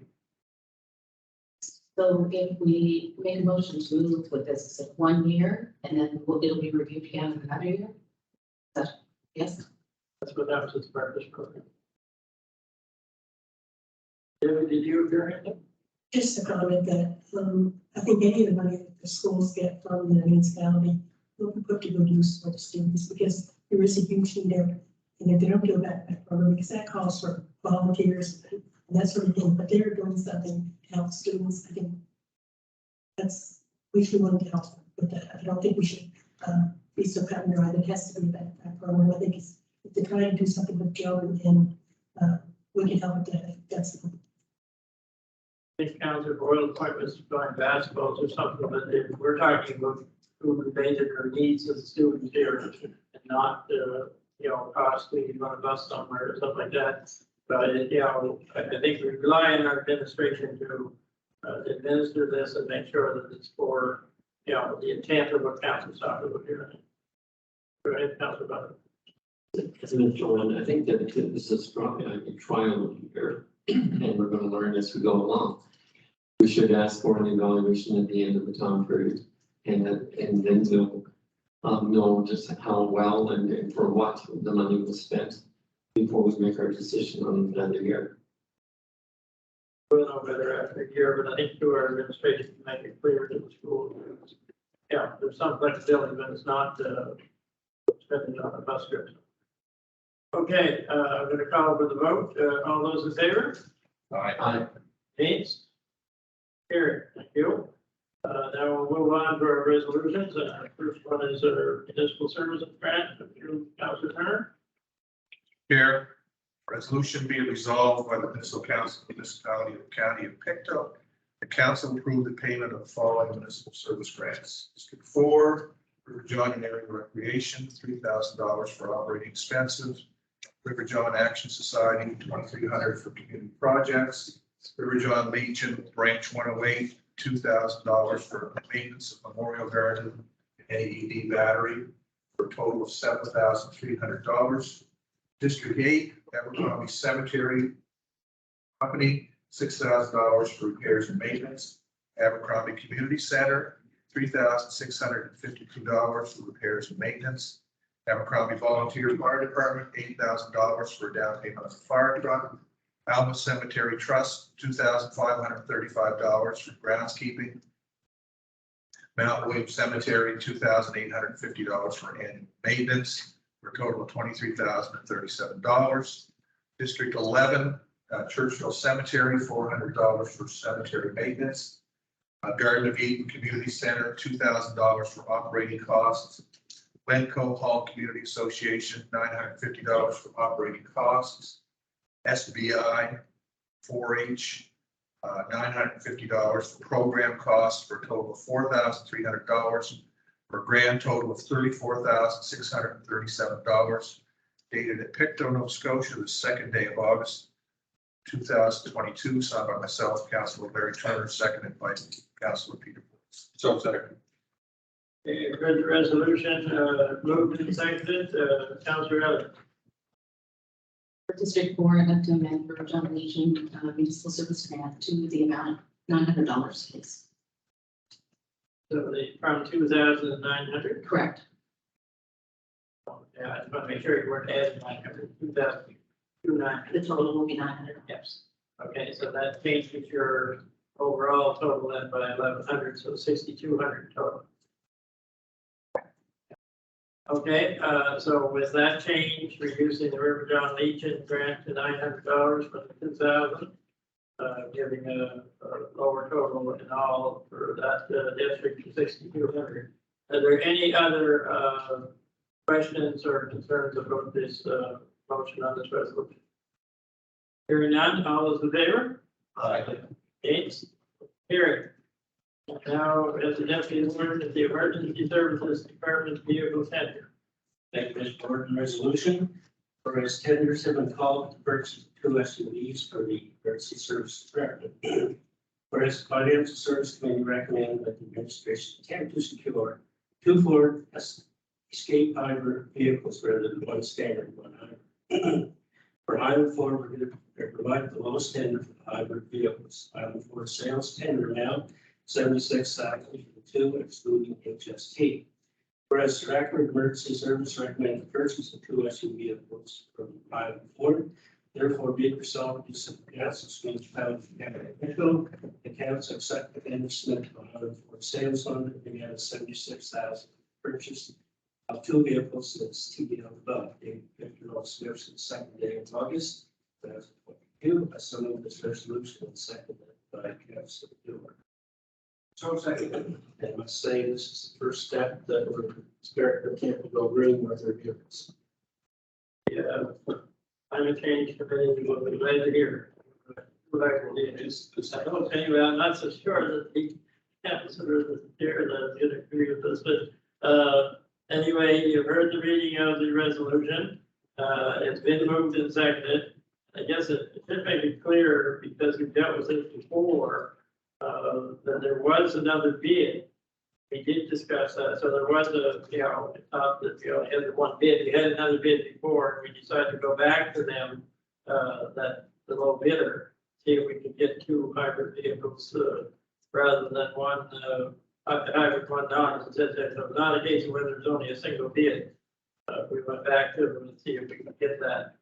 So if we make a motion to move with this, is it 1 year and then it'll be reviewed again in another year? Yes, That's what that was its purpose program. David, did you agree? Just a comment that, I think any of the money that the schools get from the municipality will be put to good use for the students, because there is a huge need there. And if they don't do a backpack program, because that calls for volunteers and that sort of thing, but they're doing something to help students, I think we should want to help them with that. I don't think we should, be so cut and dry. It has to be a backpack program. I think if they're trying to do something with children and, we can help with that. I think that's the These counts of oil appointments, going basketballs or something, but we're talking about who basic or needs of the students here and not, costly, you want to bus somewhere or something like that. But, I think we rely on our administration to administer this and make sure that it's for, the intent of what council's talking about here. Go ahead, Councilor Butler. As I mentioned, I think that this is probably a trial here, and we're going to learn as we go along. We should ask for an evaluation at the end of the time period, and then we'll know just how well and for what the money was spent before we make our decision on another year. We'll know better after a year, but I think through our administration to make it clear to the school. Yeah, there's some flexibility, but it's not spending on a bus trip. Okay, I'm going to call for the vote. All those in favor? Aye. Against? Carried. Thank you. Now we'll move on to our resolutions. First one is our municipal services grant. Councilor Turner. Chair, resolution be resolved by the municipal council of the municipality of the county of Pictou. The council approved the payment of the following municipal service grants. District 4, River John and Area Recreation, $3,000 for operating expenses. River John Action Society, $2,300 for community projects. River John Legion, Branch 108, $2,000 for maintenance of Memorial Garden AED battery for a total of $7,300. District 8, Abercrombie Cemetery Company, $6,000 for repairs and maintenance. Abercrombie Community Center, $3,652 for repairs and maintenance. Abercrombie Volunteer Fire Department, $8,000 for down payment of the fire truck. Alma Cemetery Trust, $2,535 for groundskeeping. Mount William Cemetery, $2,850 for annual maintenance, for a total of $23,037. District 11, Churchill Cemetery, $400 for cemetery maintenance. Garden of Eden Community Center, $2,000 for operating costs. Glencoe Hall Community Association, $950 for operating costs. SBI 4-H, $950 for program costs for a total of $4,300 for a grand total of $34,637. Dated at Pictou, Nova Scotia, the second day of August 2022, signed by myself, Councilor Larry Turner, seconded by Councilor Peter Brooks. So second. Okay, read the resolution, moved and seconded, Councilor Elliott. for District 4, I'd like to amend River John Legion municipal service grant to the amount $900, please. So from 2,900. Correct. Yeah, I just want to make sure you weren't adding 900, 2,900. The total will be 900. Yes. Okay, so that changes your overall total then by 1,100, so 6,200 total. Okay, so with that change, reducing the River John Legion grant to $900 from the 2,000, giving a lower total in all for that district to 6,200. Are there any other questions or concerns about this motion on this resolution? Hearing none, all those in favor? Aye. Against? Carried. Now, as the deputy warden of the Emergency Services Department Vehicle Center. Thank you, Mr. Gordon. Resolution, whereas tenders have been called to purchase 2 SUVs for the Emergency Services Department. Whereas the Financial Service Committee recommended that the administration attempt to secure 2 Ford Escape hybrid vehicles rather than 1 standard 100. For Island Ford, we're going to provide the lowest tender for the hybrid vehicles. Island Ford sales tender now, 76,000 for the two, excluding HST. Whereas Director of Emergency Service recommended the purchase of 2 SUV vehicles from Island Ford. Therefore, be it resolved, the council Swedish County official, the council accept the tender submitted to Island Ford sales fund in the amount of 76,000 purchase of 2 vehicles that's to be above. The Victor Smith's the second day of August, 2022. I so move this resolution and seconded by Councilor Dewar. So second. And I must say, this is the first step that we're starting to can't go green with our vehicles. Yeah, climate change committee will be glad to hear. Anyway, I'm not so sure that the councilor is here that's going to agree with this, but anyway, you've heard the reading of the resolution. It's been moved and seconded. I guess it should make it clear, because we've dealt with this before, that there was another bid. We did discuss that, so there was it's not that you only had one bid, you had another bid before, and we decided to go back to them, that the low bidder, see if we could get 2 hybrid vehicles, rather than one, hybrid, one non, so not a case where there's only a single bid. We went back to them and see if we could get that.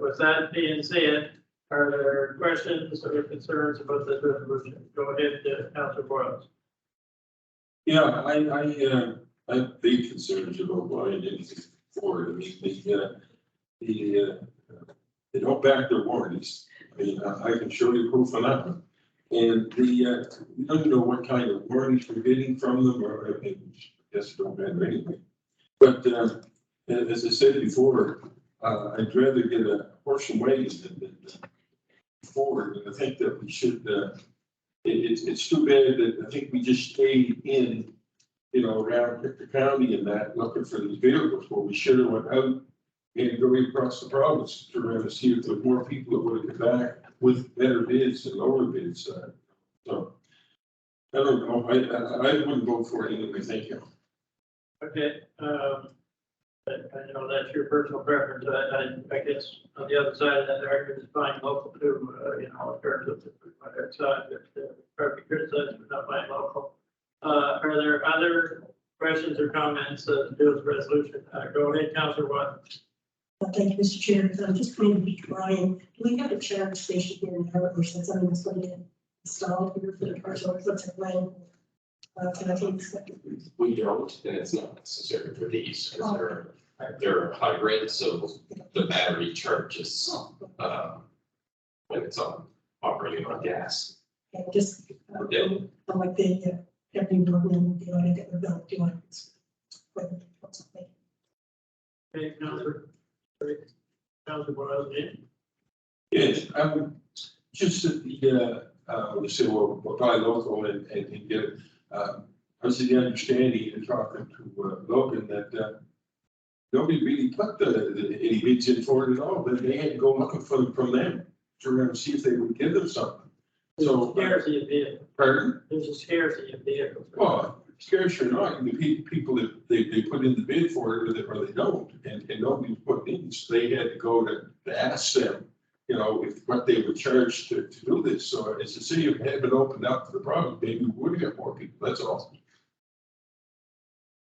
With that being said, are there questions or concerns about this resolution? Go ahead, Councilor Boyles. Yeah, I have big concerns about buying anything Ford. I mean, they don't back their warranties. I mean, I can show you proof on that one. And we don't know what kind of warranties we're getting from them, or I guess it don't matter anyway. But as I said before, I'd rather get a horse and wagon than Ford. And I think that we should. It's too bad that I think we just stayed in, around Victor County and that, looking for these vehicles, but we should have went out and go across the province to try to see if there were more people that would have come back with better bids and lower bids. So I don't know. I wouldn't vote for it anyway. Thank you. Okay, I know that's your personal preference. I guess on the other side of that argument is buying local too, in terms of the other side, probably criticized for not buying local. Are there other questions or comments to do with the resolution? Go ahead, Councilor Watt. Thank you, Mr. Chair. I'm just going to be trying, do we have a charge station here in Howard, since something that's going to get installed here for the cars, or what's it plan? Can I take this? We don't, and it's not necessary for these, because they're hybrid, so the battery charges, when it's operating on gas. And just, Yeah. I'm like the, every one, I get the bill, do I? Okay, Councilor Boyles, Yes, just at the, we say, well, we'll buy local and get it. I was the understanding in talking to Logan that nobody really put any bids in for it at all, but they had to go looking for them from them to see if they would give them something. So scarcity of vehicles. Pardon? There's a scarcity of vehicles. Well, scarce or not, the people that they put in the bid for it or they don't, and nobody's put in, so they had to go to ask them, if what they would charge to do this. So as the city had been opened up to the problem, maybe we would get more people, that's all.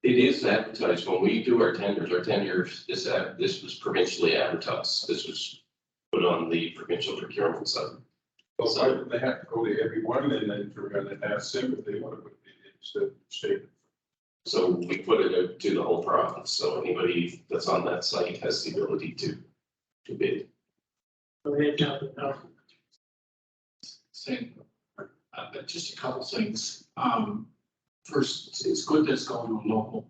It is advertised when we do our tenders, this was provincially advertised. This was put on the provincial procurement site. Well, why would they have to go to everyone and then we're gonna ask them if they want to put it instead of state? So we put it out to the whole province, so anybody that's on that site has the ability to bid. Go ahead, Councilor. Saying, just a couple things. First, it's good that it's going to a local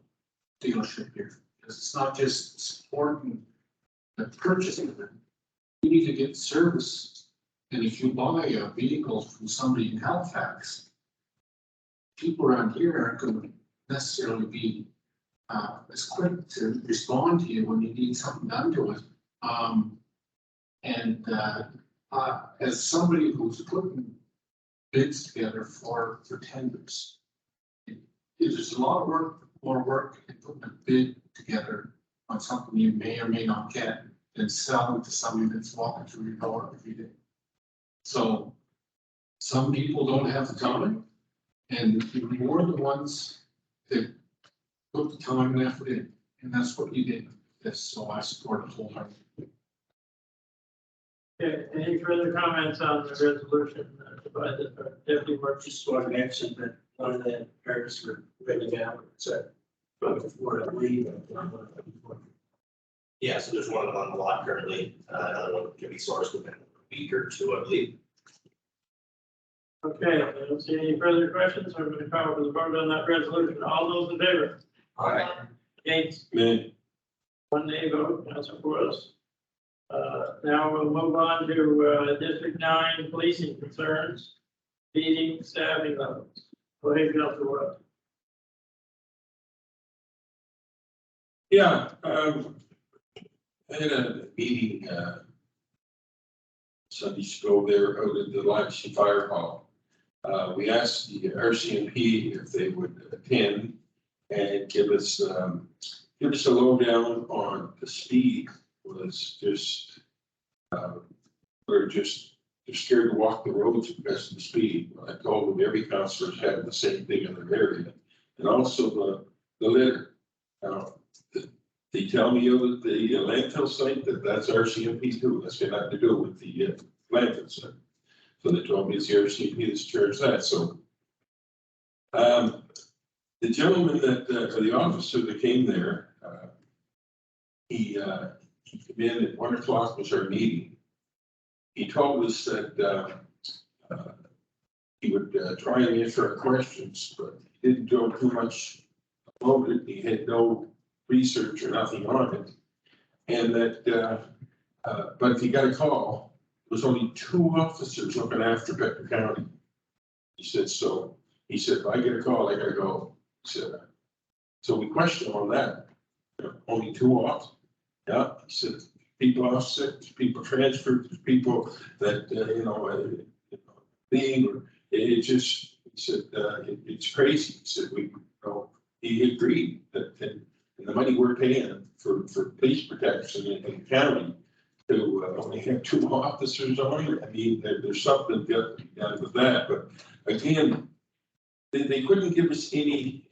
dealership here, because it's not just supporting the purchasing of it. You need to get service, and if you buy a vehicle from somebody in Halifax, people around here aren't going to necessarily be as quick to respond to you when you need something done to it. As somebody who's putting bids together for tenders, there's a lot of more work in putting a bid together on something you may or may not get. and sell them to somebody that's walking through your door every day. So some people don't have the time, and you're the ones that put the time and effort in, and that's what you did. Yes, so I support it wholeheartedly. Okay, any further comments on the resolution provided by Deputy Works? Just want to mention that one of the parents were renting out, so before I leave. Yeah, so there's one of them on the lot currently, another one can be sourced within a week or two, I believe. Okay, I don't see any further questions. I'm going to call for the vote on that resolution. All those in favor? Aye. Against? Me, One nay vote, Council Porras. Now we'll move on to District 9 policing concerns, meeting staffing levels. Go ahead, Council Porras. yeah, I had a meeting, Sunday ago there out at the Leipzig Fire Hall. We asked the RCMP if they would attend and give us a lowdown on the speed. Was just, they're scared to walk the roads because of the speed. I told them every councilor's had the same thing in their area. And also the litter. They tell me that the landfill site, that's RCMP too. That's got nothing to do with the landfill site. So they told me it's the RCMP that's charged that. So the gentleman that, the officer that came there, he came in at 1 o'clock was our meeting. He told us that he would try and answer our questions, but he didn't do too much about it. He had no research or nothing on it. And that, but if he got a call, there was only 2 officers looking after Becker County. He said, so, he said, if I get a call, I gotta go. He said, so we questioned him on that. Only 2 officers. Yeah, he said, people off sick, people transferred, people that, being, it just, he said, it's crazy. He said, he agreed that, and the money we're paying for police protection in the county to only have 2 officers on it. I mean, there's something got to be done with that, but again, they couldn't give us any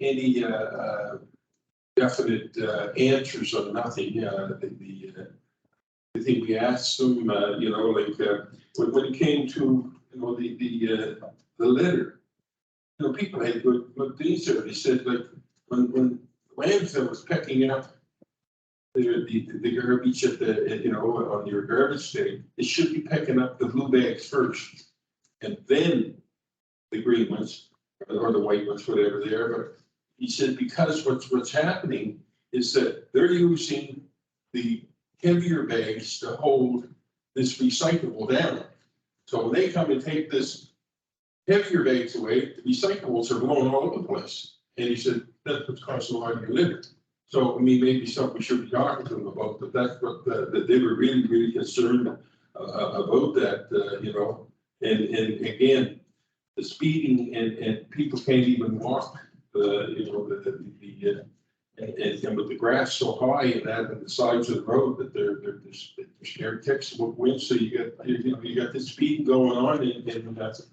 definite answers on nothing. I think we asked them, when it came to, the litter, people had good things there. They said, like, when landfill was picking up the garbage at on your garbage day, it should be picking up the blue bags first, and then the green ones or the white ones, whatever they are. But he said because what's happening is that they're using the heavier bags to hold this recyclable down. So when they come and take this heavier bags away, the recyclables are blowing all over the place. And he said that's what's causing a lot of your litter. So, I mean, maybe something we should be talking to them about, but that's what they were really, really concerned about that, and again, the speeding and people can't even walk, and with the grass so high and that and the sides of the road that they're scared ticks with wind. So you got this speed going on and that's,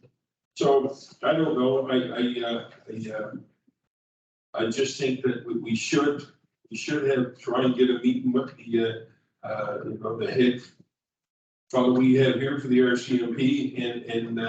so I don't know. I just think that we should have try and get a meeting with the head fellow we have here for the RCMP and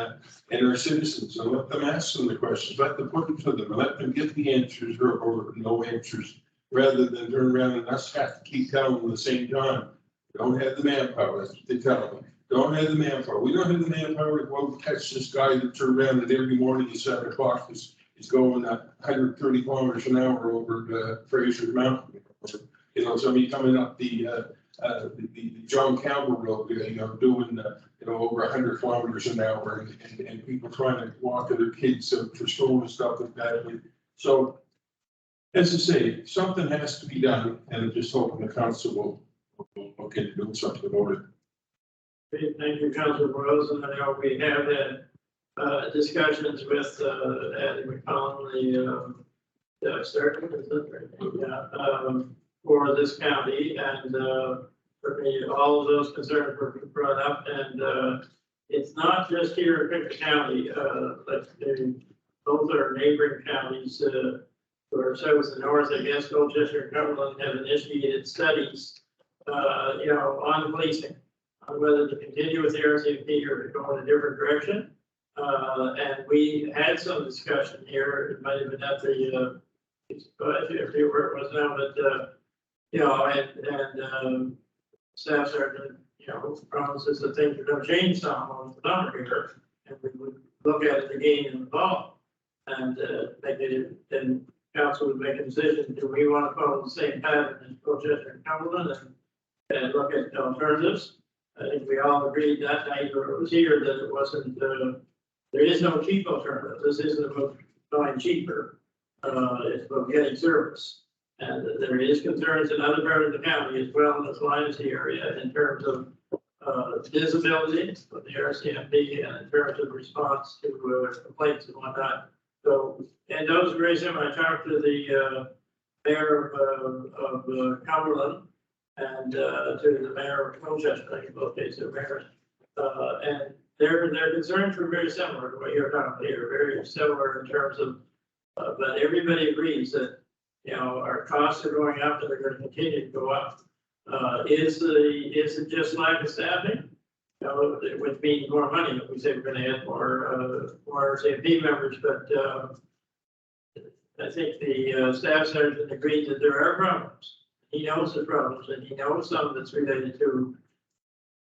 our citizens, and let them ask them the questions, let them put them to them, let them get the answers or no answers, rather than turn around and us have to keep telling them at the same time. Don't have the manpower, that's what they tell me. Don't have the manpower. We don't have the manpower to go out and catch this guy that turned around and every morning at 7 o'clock is going 130 kilometers an hour over Fraser Mountain. Or, somebody coming up the John Campbell Road, doing over 100 kilometers an hour, and people trying to walk their kids for school and stuff like that. So, as I say, something has to be done, and I'm just hoping the council will look into doing something about it. Okay, thank you, Councilor Rose, and I know we have had discussions with Addie McCollum, the surgeon, is that right? Yeah, for this county, and for me, all of those concerns were brought up, and it's not just here in Pickett County, but both our neighboring counties, or south and north, I guess, Colchester and Cumberland have initiated studies, on policing, on whether to continue with the RCMP or to go in a different direction. And we had some discussion here, it might have been at the, I forget where it was now, but, staff sergeant, promises that things are gonna change some on the summer here, and we would look at it again in the fall. And, then council would make a decision, do we want to follow the same pattern as Colchester and Cumberland and look at alternatives? I think we all agreed that night, or it was here, that it wasn't, there is no cheap alternative. This isn't about buying cheaper. It's about getting service. And there is concerns in other parts of the county as well as Lionsy area in terms of visibility of the RCMP and in terms of response to complaints and whatnot. So, and those are very similar. I talked to the mayor of Cumberland and to the mayor of Colchester, I think both cases are mayors. And their concerns were very similar to what you're talking about here, very similar in terms of, but everybody agrees that, our costs are going up and they're going to continue to go up. Is it just lack of staffing? Which means more money. If we say we're going to add more RCMP members, but I think the staff sergeant agreed that there are problems. He knows the problems, and he knows some that's related to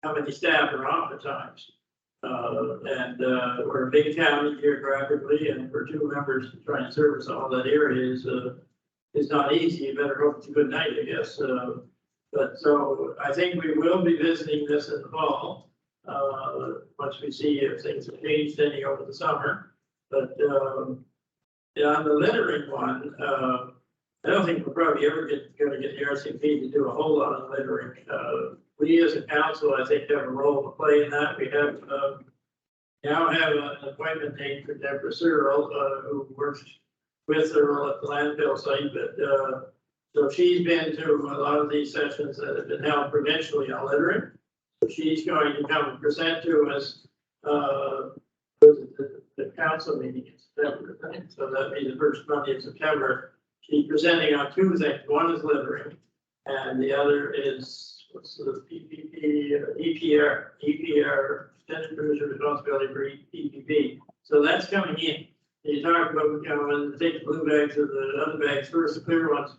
how many staff are off at times. And we're a big county geographically, and for two members to try and service all that area is not easy. You better hope it's a good night, I guess. But so I think we will be visiting this in the fall, once we see if things have changed any over the summer. But on the littering one, I don't think we're probably ever going to get the RCMP to do a whole lot of littering. We as a council, I think, have a role to play in that. We have now have an appointment date for Deborah Searle, who works with her at the landfill site, but so she's been to a lot of these sessions that have been held provincially on littering. So she's going to come and present to us the council meeting in September. So that'd be the first Monday in September. She's presenting on two things. One is littering, and the other is what's the EPR, extended producer responsibility for EPP. So that's coming in. You talk about, when they take the blue bags or the other bags first, the clear ones,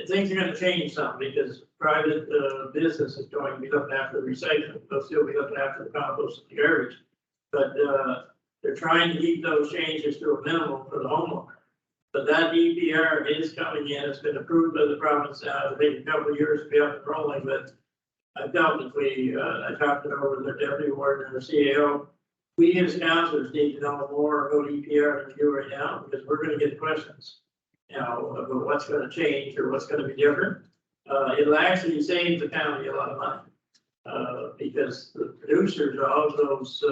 things are going to change some because private business is going to be looking after the recycling. They'll still be looking after the compost and the garbage. But they're trying to keep those changes to a minimum for the homeowner. But that EPR is coming in. It's been approved by the province now. It'll take a couple of years to be up and rolling, but I doubt if I talked it over the deputy warden and the CAO. We as councillors need to know more about EPR than we do right now, because we're going to get questions, about what's going to change or what's going to be different. It'll actually save the county a lot of money, because the producers of all those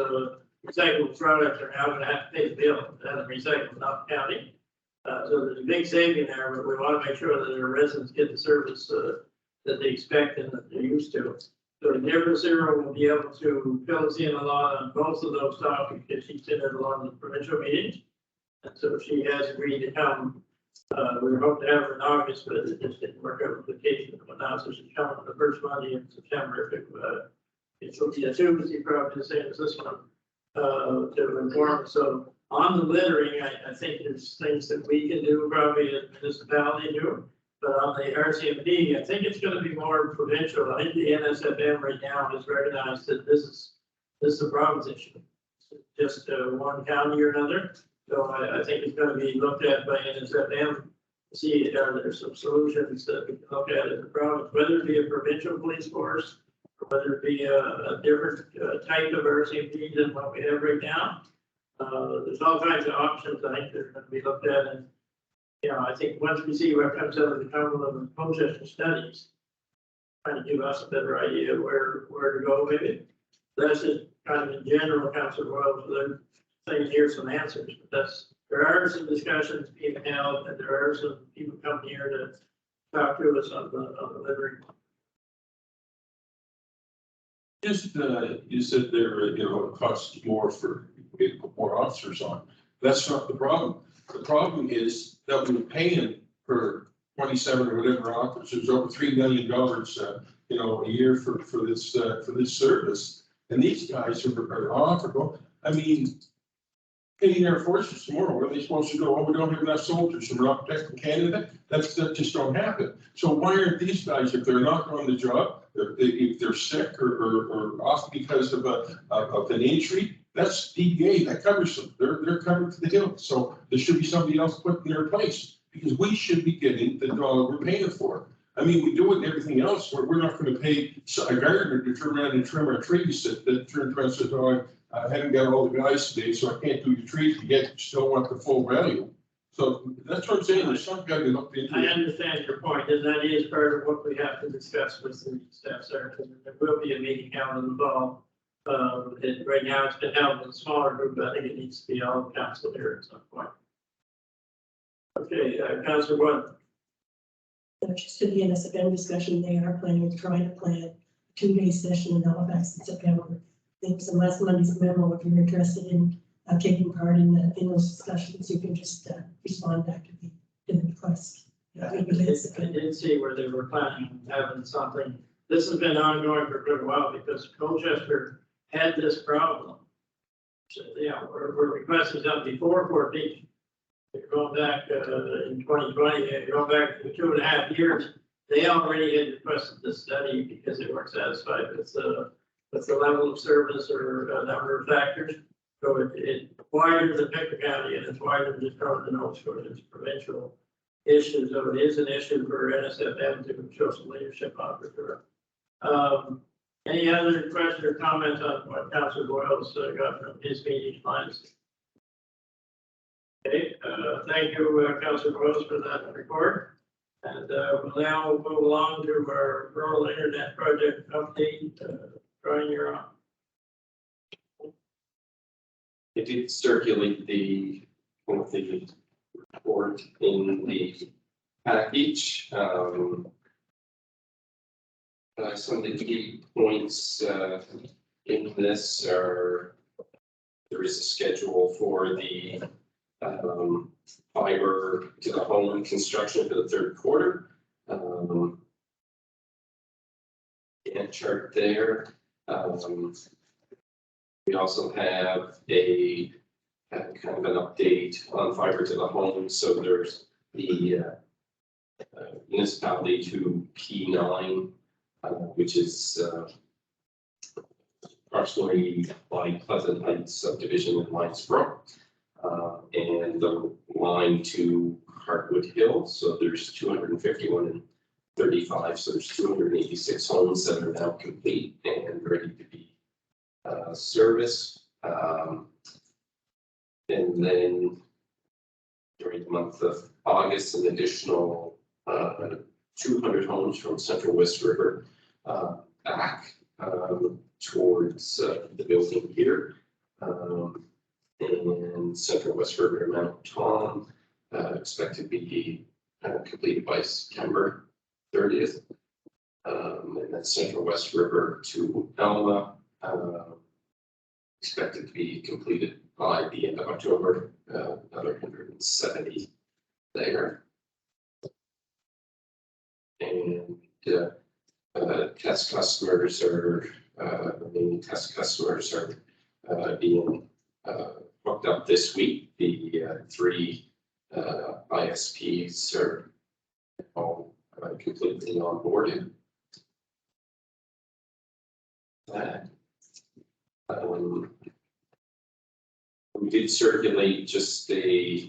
recyclable products are now going to have to pay the bill and recycle, not the county. So there's a big saving there, but we want to make sure that our residents get the service that they expect and that they're used to. So Deborah Searle will be able to fill us in a lot on both of those topics because she's in it along the provincial meetings. And so she has agreed to come. We were hoping to have her in August, but it just didn't work out with vacation and whatnot. So she's coming the first Monday in September. It will be a Tuesday, probably the same as this one, to inform. So on the littering, I think there's things that we can do, probably as a municipality do. But on the RCMP, I think it's going to be more provincial. I think the NSFM right now has recognized that this is a province issue. It's just one county or another. So I think it's going to be looked at by NSFM to see are there some solutions that we can look at in the province, whether it be a provincial police force or whether it be a different type of RCMP than what we have right now. There's all kinds of options I think that are going to be looked at, and I think once we see what comes out of the Cumberland and Colchester studies, trying to give us a better idea of where to go maybe. That's just kind of in general, Councilor Wells, so they're saying here's some answers, but there are some discussions being held, and there are some people coming here to talk to us on the littering. Just, you said there, it costs more for, we put more officers on. That's not the problem. The problem is that we're paying for 27 or whatever officers, over $3 million, a year for this service. And these guys are awful. I mean, Canadian Air Force tomorrow, where are they supposed to go? Oh, we don't have enough soldiers, so we're not protecting Canada. That just don't happen. So why aren't these guys, if they're not on the job, if they're sick or off because of an injury, that's DEA, that covers them. They're covered to the hilt. So there should be somebody else put in their place, because we should be getting the dollar we're paying for. I mean, we do it in everything else, where we're not going to pay a gardener to turn around and trim our trees that turn around and says, oh, I haven't got all the guys today, so I can't do your trees, but yet you still want the full value. So that's what I'm saying, there's something got to be looked into. I understand your point, and that is part of what we have to discuss with the staff sergeant. There will be a meeting held in the fall. Right now, it's been held in a smaller group, but I think it needs to be all council here at some point. Okay, Councilor Wood. Just to the NSFM discussion, they are planning to try to plan a 2-day session in Halifax in September. I think some last Monday's memo, if you're interested in taking part in those discussions, you can just respond back to the request. I did see where they were planning on having something. This has been ongoing for a good while because Colchester had this problem. So, we're requesting something before 14. Going back in 2020, going back to 2.5 years, they already had requested this study because they weren't satisfied with the level of service or a number of factors. So it wider than Pictou County, and it's wider than just Nova Scotia. It's provincial issue, so it is an issue for NSFM to show some leadership on for sure. Any other questions or comments on what Councilor Boyle's got from his meeting lines? Okay, thank you, Councilor Boyles, for that report. And we'll now move along to our rural internet project update. Brian, you're on. I did circulate the report in the package. Some of the key points in this are, there is a schedule for the fiber to the home construction for the third quarter. And chart there. We also have a kind of an update on fiber to the home. So there's the municipality to P9, which is approximately by Pleasant Heights subdivision in Linesborough, and the line to Hartwood Hill. So there's 251 and 35. So there's 286 homes that are now complete and ready to be service. And then during the month of August, an additional 200 homes from Central West River back towards the building here. And Central West River Mount Tom expected to be completed by September 30th. And then Central West River to Elma expected to be completed by the end of October, another 170 there. And test customers are, remaining test customers are being hooked up this week. The 3 ISPs are all completely onboarded. We did circulate just a,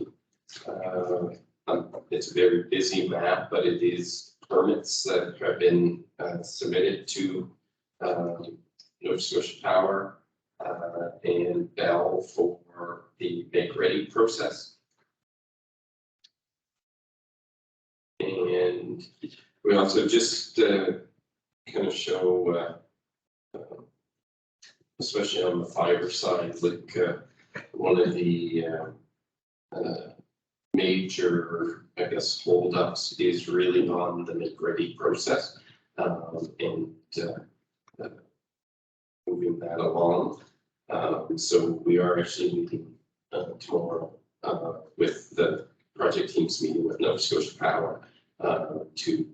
it's a very busy map, but it is permits that have been submitted to Nova Scotia Power and Bell for the make ready process. And we also just kind of show, especially on the fiber side, like one of the major, I guess, holdups is really on the make ready process. And moving that along. So we are actually meeting tomorrow with the project teams meeting with Nova Scotia Power to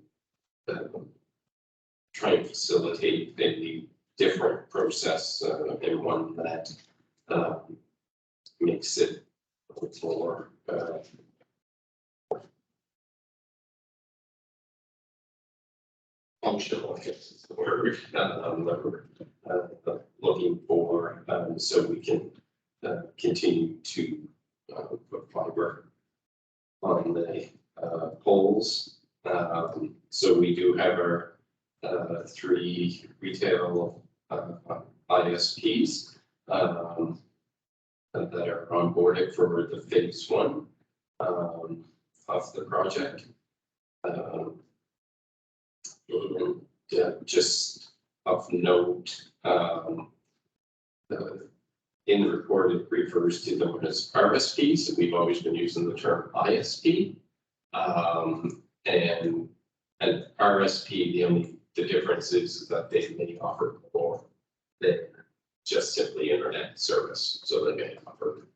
try and facilitate a different process and one that makes it a little more functional, I guess is the word, that we're looking for, so we can continue to put fiber on the poles. So we do have our 3 retail ISPs that are onboarded for the phase 1 of the project. And just of note, in the report, it refers to them as RSPs, and we've always been using the term ISP. And an RSP, the difference is that they may offer more than just simply internet service. So they may offer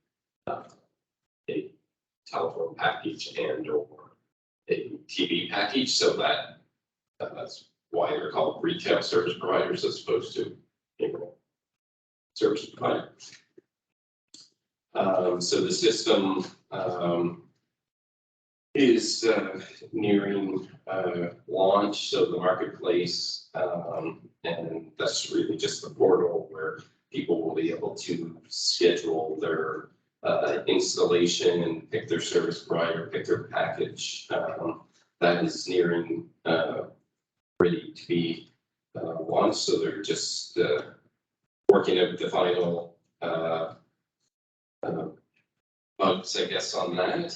a telephone package and or a TV package, so that's why they're called retail service providers as opposed to service provider. So the system is nearing launch, so the marketplace, and that's really just the portal where people will be able to schedule their installation and pick their service provider, pick their package. That is nearing ready to be launched, so they're just working out the final bugs, I guess, on that.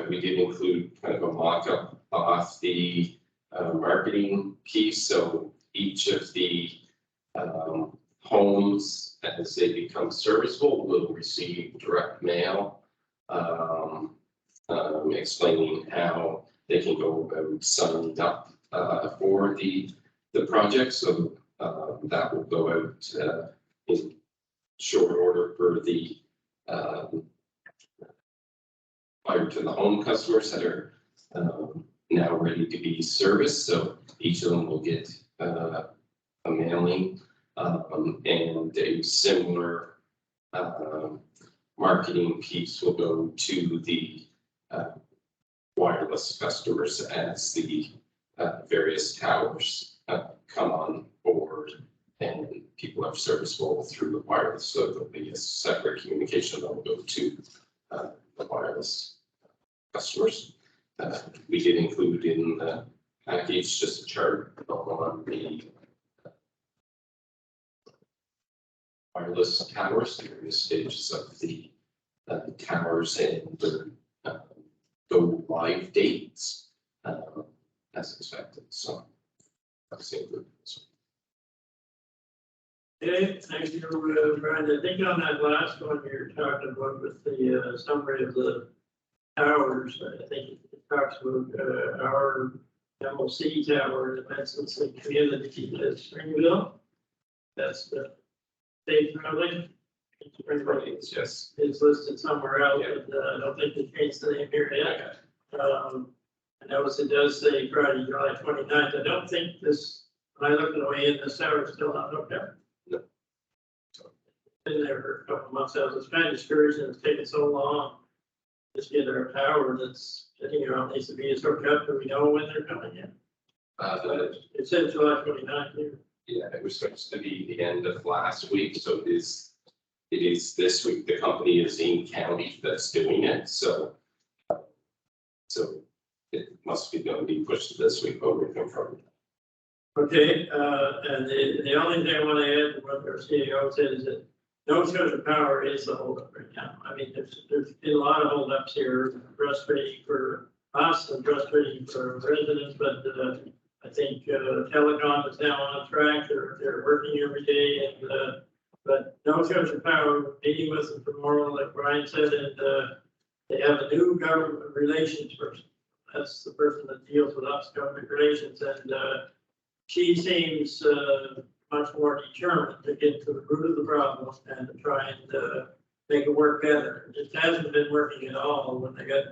We did include kind of a mock-up off the marketing piece, so each of the homes, as they become serviceable, will receive direct mail explaining how they can go about signing up for the project. So that will go out in short order for the fiber to the home customers that are now ready to be serviced. So each of them will get a mailing and a similar marketing piece will go to the wireless customers as the various towers come on board and people are serviceable through the wireless. So there'll be a separate communication that will go to the wireless customers. We did include in the package just a chart on the wireless towers, the various stages of the towers and the go live dates as expected. So that's included. Okay, thank you, Brian. I think on that last one you're talking about with the summary of the towers, I think it talks about our MLC tower, the Benson community at Springville. That's the state building. Springville Yes. is listed somewhere else, but I don't think they changed the name here yet. I notice it does say Friday, July 29th. I don't think this, when I look at the way in, this tower is still not hooked up. No. Been there for a couple of months. I was kind of discouraged and it's taken so long. Just get our tower that's sitting here on needs to be hooked up. Do we know when they're coming in? It said July 29th here. Yeah, it was supposed to be the end of last week, so it is this week. The company is in county that's doing it, so it must be going to be pushed to this week, but we're confirmed. Okay, and the only thing I want to add to what our CEO said is that Nova Scotia Power is the holdup right now. I mean, there's been a lot of holdups here, frustrating for us and frustrating for residents, but I think telecom is now on track. They're working every day, and but Nova Scotia Power, we're meeting with them tomorrow, like Brian said, and they have a new government relations person. That's the person that deals with us, government relations, and she seems, much more determined to get to the root of the problem and to try and, make it work better. It hasn't been working at all when they got,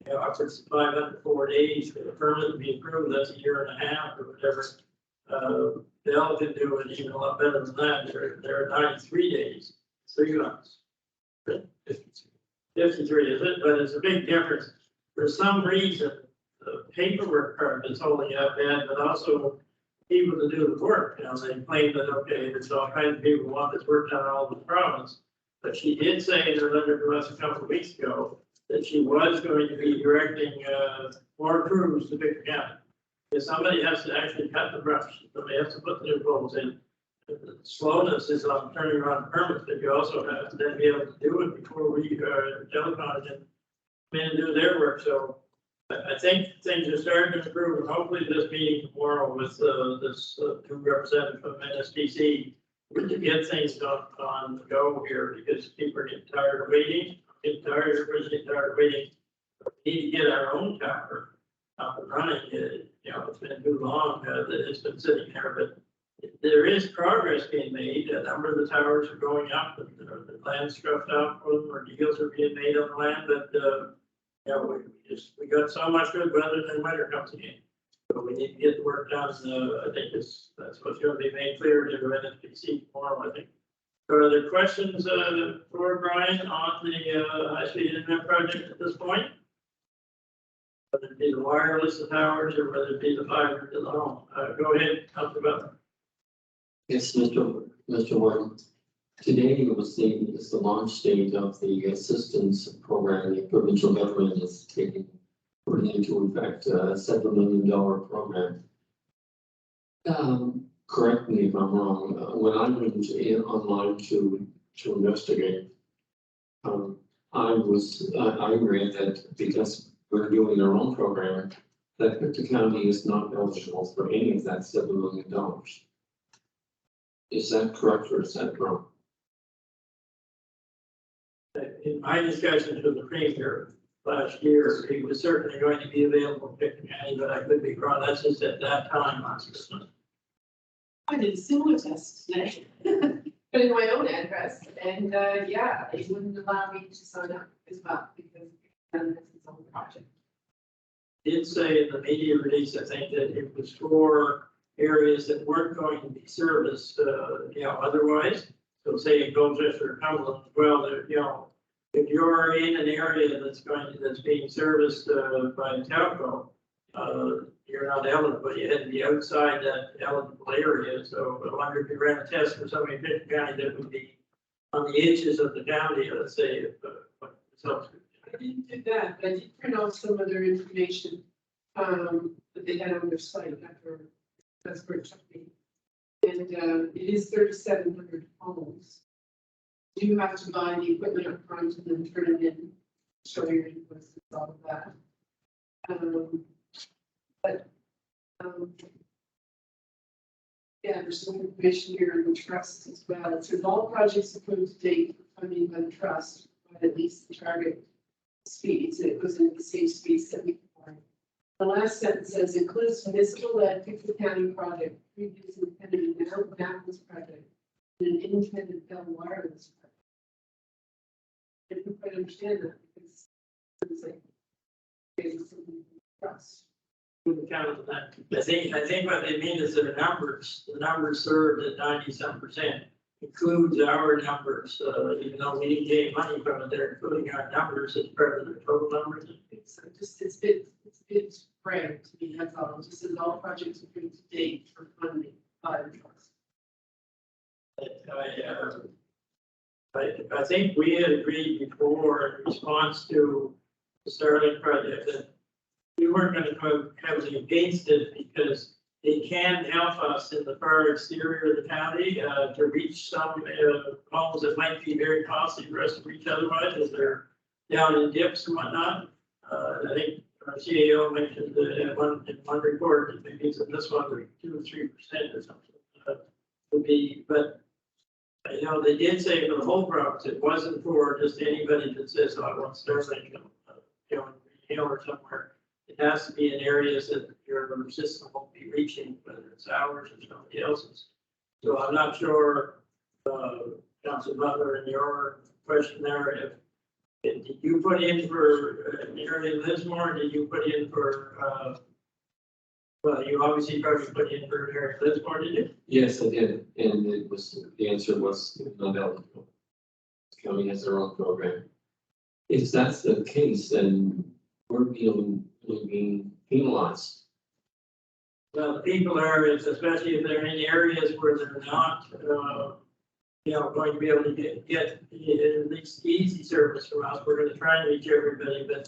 upwards of 504 days for the permit to be approved, that's a year and a half or whatever. They'll can do it even a lot better than that, they're 93 days, 3 months. 53 is it, but it's a big difference. For some reason, the paperwork part is holding up bad, but also people to do the work, they claim that, okay, there's all kinds of people who want this work done all over the province. But she did say in her letter to us a couple of weeks ago that she was going to be directing, more crews to Victor County. If somebody has to actually cut the brush, somebody has to put the new poles in. The slowness is on turning around permits, but you also have to then be able to do it before we, telecom can come in and do their work, so. I think things are starting to improve, and hopefully this meeting tomorrow with, this, new representative from NSPC, we can get things on the go here, because people are getting tired of waiting, everybody's getting tired of waiting. We need to get our own tower up and running, it's been too long, that it's been sitting there, but there is progress being made, a number of the towers are going up, and the land's scrubbed out for them, or deals are being made on the land, but, we got so much good weather, then winter comes again. So we need to get the work done, I think that's what's gonna be made clear to NSPC tomorrow, I think. So are there questions, for Brian on the, high-speed internet project at this point? Whether it be the wireless, the towers, or whether it be the fiber to the home, go ahead, talk about. Yes, Mr. Warden. Today was the launch date of the assistance program the provincial government is putting into effect, a $7 million program. Correct me if I'm wrong, when I went online to investigate, I read that because we're doing our own program, that Victor County is not eligible for any of that $7 million. Is that correct or is that wrong? In my discussions with the premier last year, he was certainly going to be available in Victor County, but I could be wrong. That's just at that time last Christmas. I did a similar test today, put in my own address, and, yeah, they wouldn't allow me to sign up as well, because it's its own project. Did say in the media release, I think, that it was for areas that weren't going to be serviced, otherwise. So say in Colchester or Cumberland, well, if you're in an area that's being serviced, by telco, you're not eligible, you had to be outside that eligible area, so I wonder if you ran a test for somebody in Victor County that would be on the edges of the county, let's say, if, so. I didn't do that, but I did print out some of their information, that they had on their site after, that's where it took me. And, it is 3,700 homes. You have to buy the equipment up front and then turn it in, show your invoices, all of that. Yeah, there's some information here on the trust as well. It says all projects approved to date for funding by the trust, but at least the target speeds, it goes into the same speed 74. The last sentence says includes municipal-led Victor County project, previous independent Annapolis project, and an independent Bell wireless project. I didn't quite understand that because it's like it's something trust. Count on that. I think what they mean is their numbers, the numbers served at 90-some% includes our numbers, even though we didn't get money from it, they're including our numbers as part of their total numbers. It's a bit spread to me, that's all. It just says all projects approved to date for funding by the trust. I think we had agreed before in response to the Starlink project that we weren't going to go heavily against it because it can help us in the far exterior of the county to reach some homes that might be very costly for us to reach otherwise, as they're down in dips and whatnot. I think our CEO mentioned in one report that maybe it's in this one, 2 or 3% or something would be, but they did say for the whole province, it wasn't for just anybody that says, oh, I want Starlink, in retail or somewhere. It has to be in areas that your system won't be reaching, whether it's it's ours or somebody else's. So I'm not sure, Council Butler, in your question there, did you put in for Mary Lismore, did you put in for, well, you obviously probably put in for Mary Lismore, did you? Yes, I did, and it was, the answer was not eligible. The county has their own program. If that's the case, then we're being penalized. Well, the people are, especially if they're in areas where they're not, going to be able to get at least easy service from us. We're gonna try and reach everybody, but,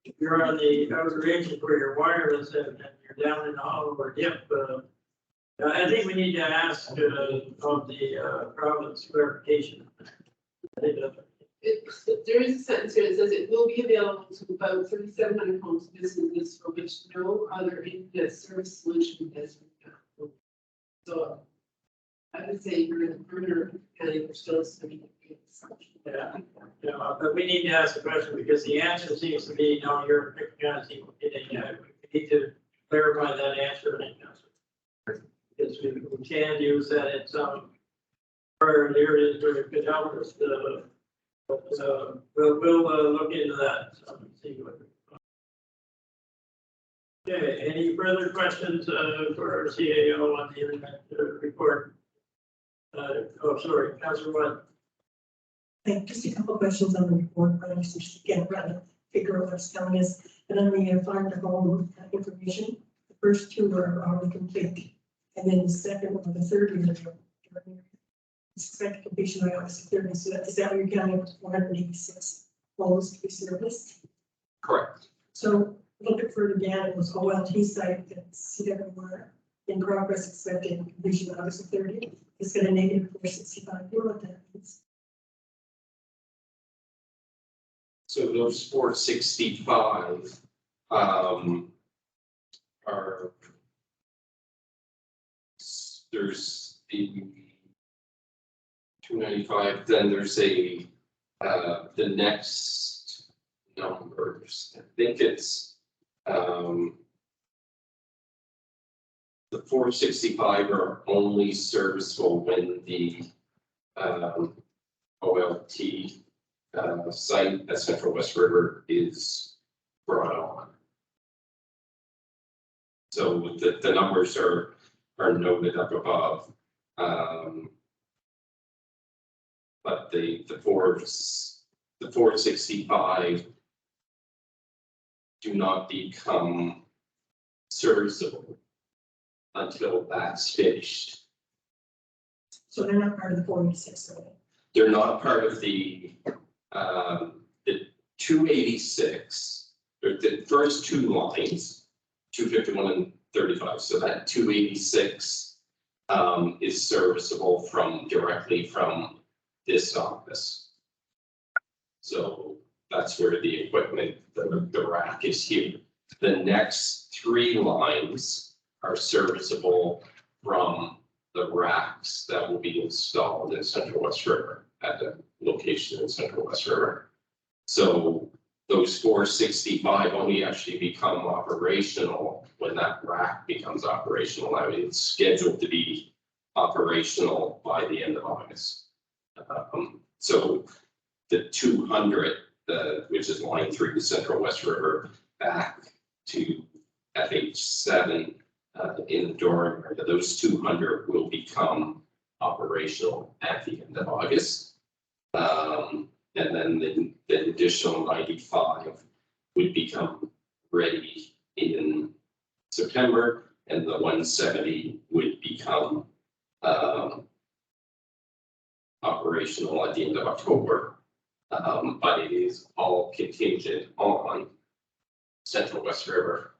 if you're on the outer region where you're wireless and you're down in the hollow or dip, I think we need to ask, of the, province clarification. I think that's. There is a sentence here that says it will be available to about 3,700 homes businesses for which no other internet service solution has been found. So I would say we're in the perimeter of the county, we're still studying. Yeah, but we need to ask the question because the answer seems to be, no, you're picking on people. We need to clarify that answer. Because we can use that in some prior areas where it could help us. But we'll look into that. So see what. Okay, any further questions for our CAO on the internet report? Sorry, Councilor Wood. Just a couple of questions on the report, but I just again trying to figure out what it's telling us. And then we find the home information. The first two are already complete, and then the second one, the third one, expected completion by August 30. So is that where you're counting up to 486 homes to be serviced? Correct. So a little bit further down, it was OLT site that's everywhere in progress, expected completion by August 30. It's got a negative 465. You know what that means? So those 465 are, there's the 295, then there's the next numbers. I think it's the 465 are only serviceable when the OLT site at Central West River is brought on. So the numbers are noted up above. But the 465 do not become serviceable until that's finished. So they're not part of the 486, right? They're not part of the 286, the first two lines, 251 and 35. So that 286 is serviceable directly from this office. So that's where the equipment, the rack is here. The next three lines are serviceable from the racks that will be installed in Central West River at the location in Central West River. So those 465 only actually become operational when that rack becomes operational. I mean, it's scheduled to be operational by the end of August. So the 200, which is line 3 to Central West River back to FH7 in the Durham area, those 200 will become operational at the end of August. And then the additional 95 would become ready in September, and the 170 would become operational at the end of October. But it is all contingent on Central West River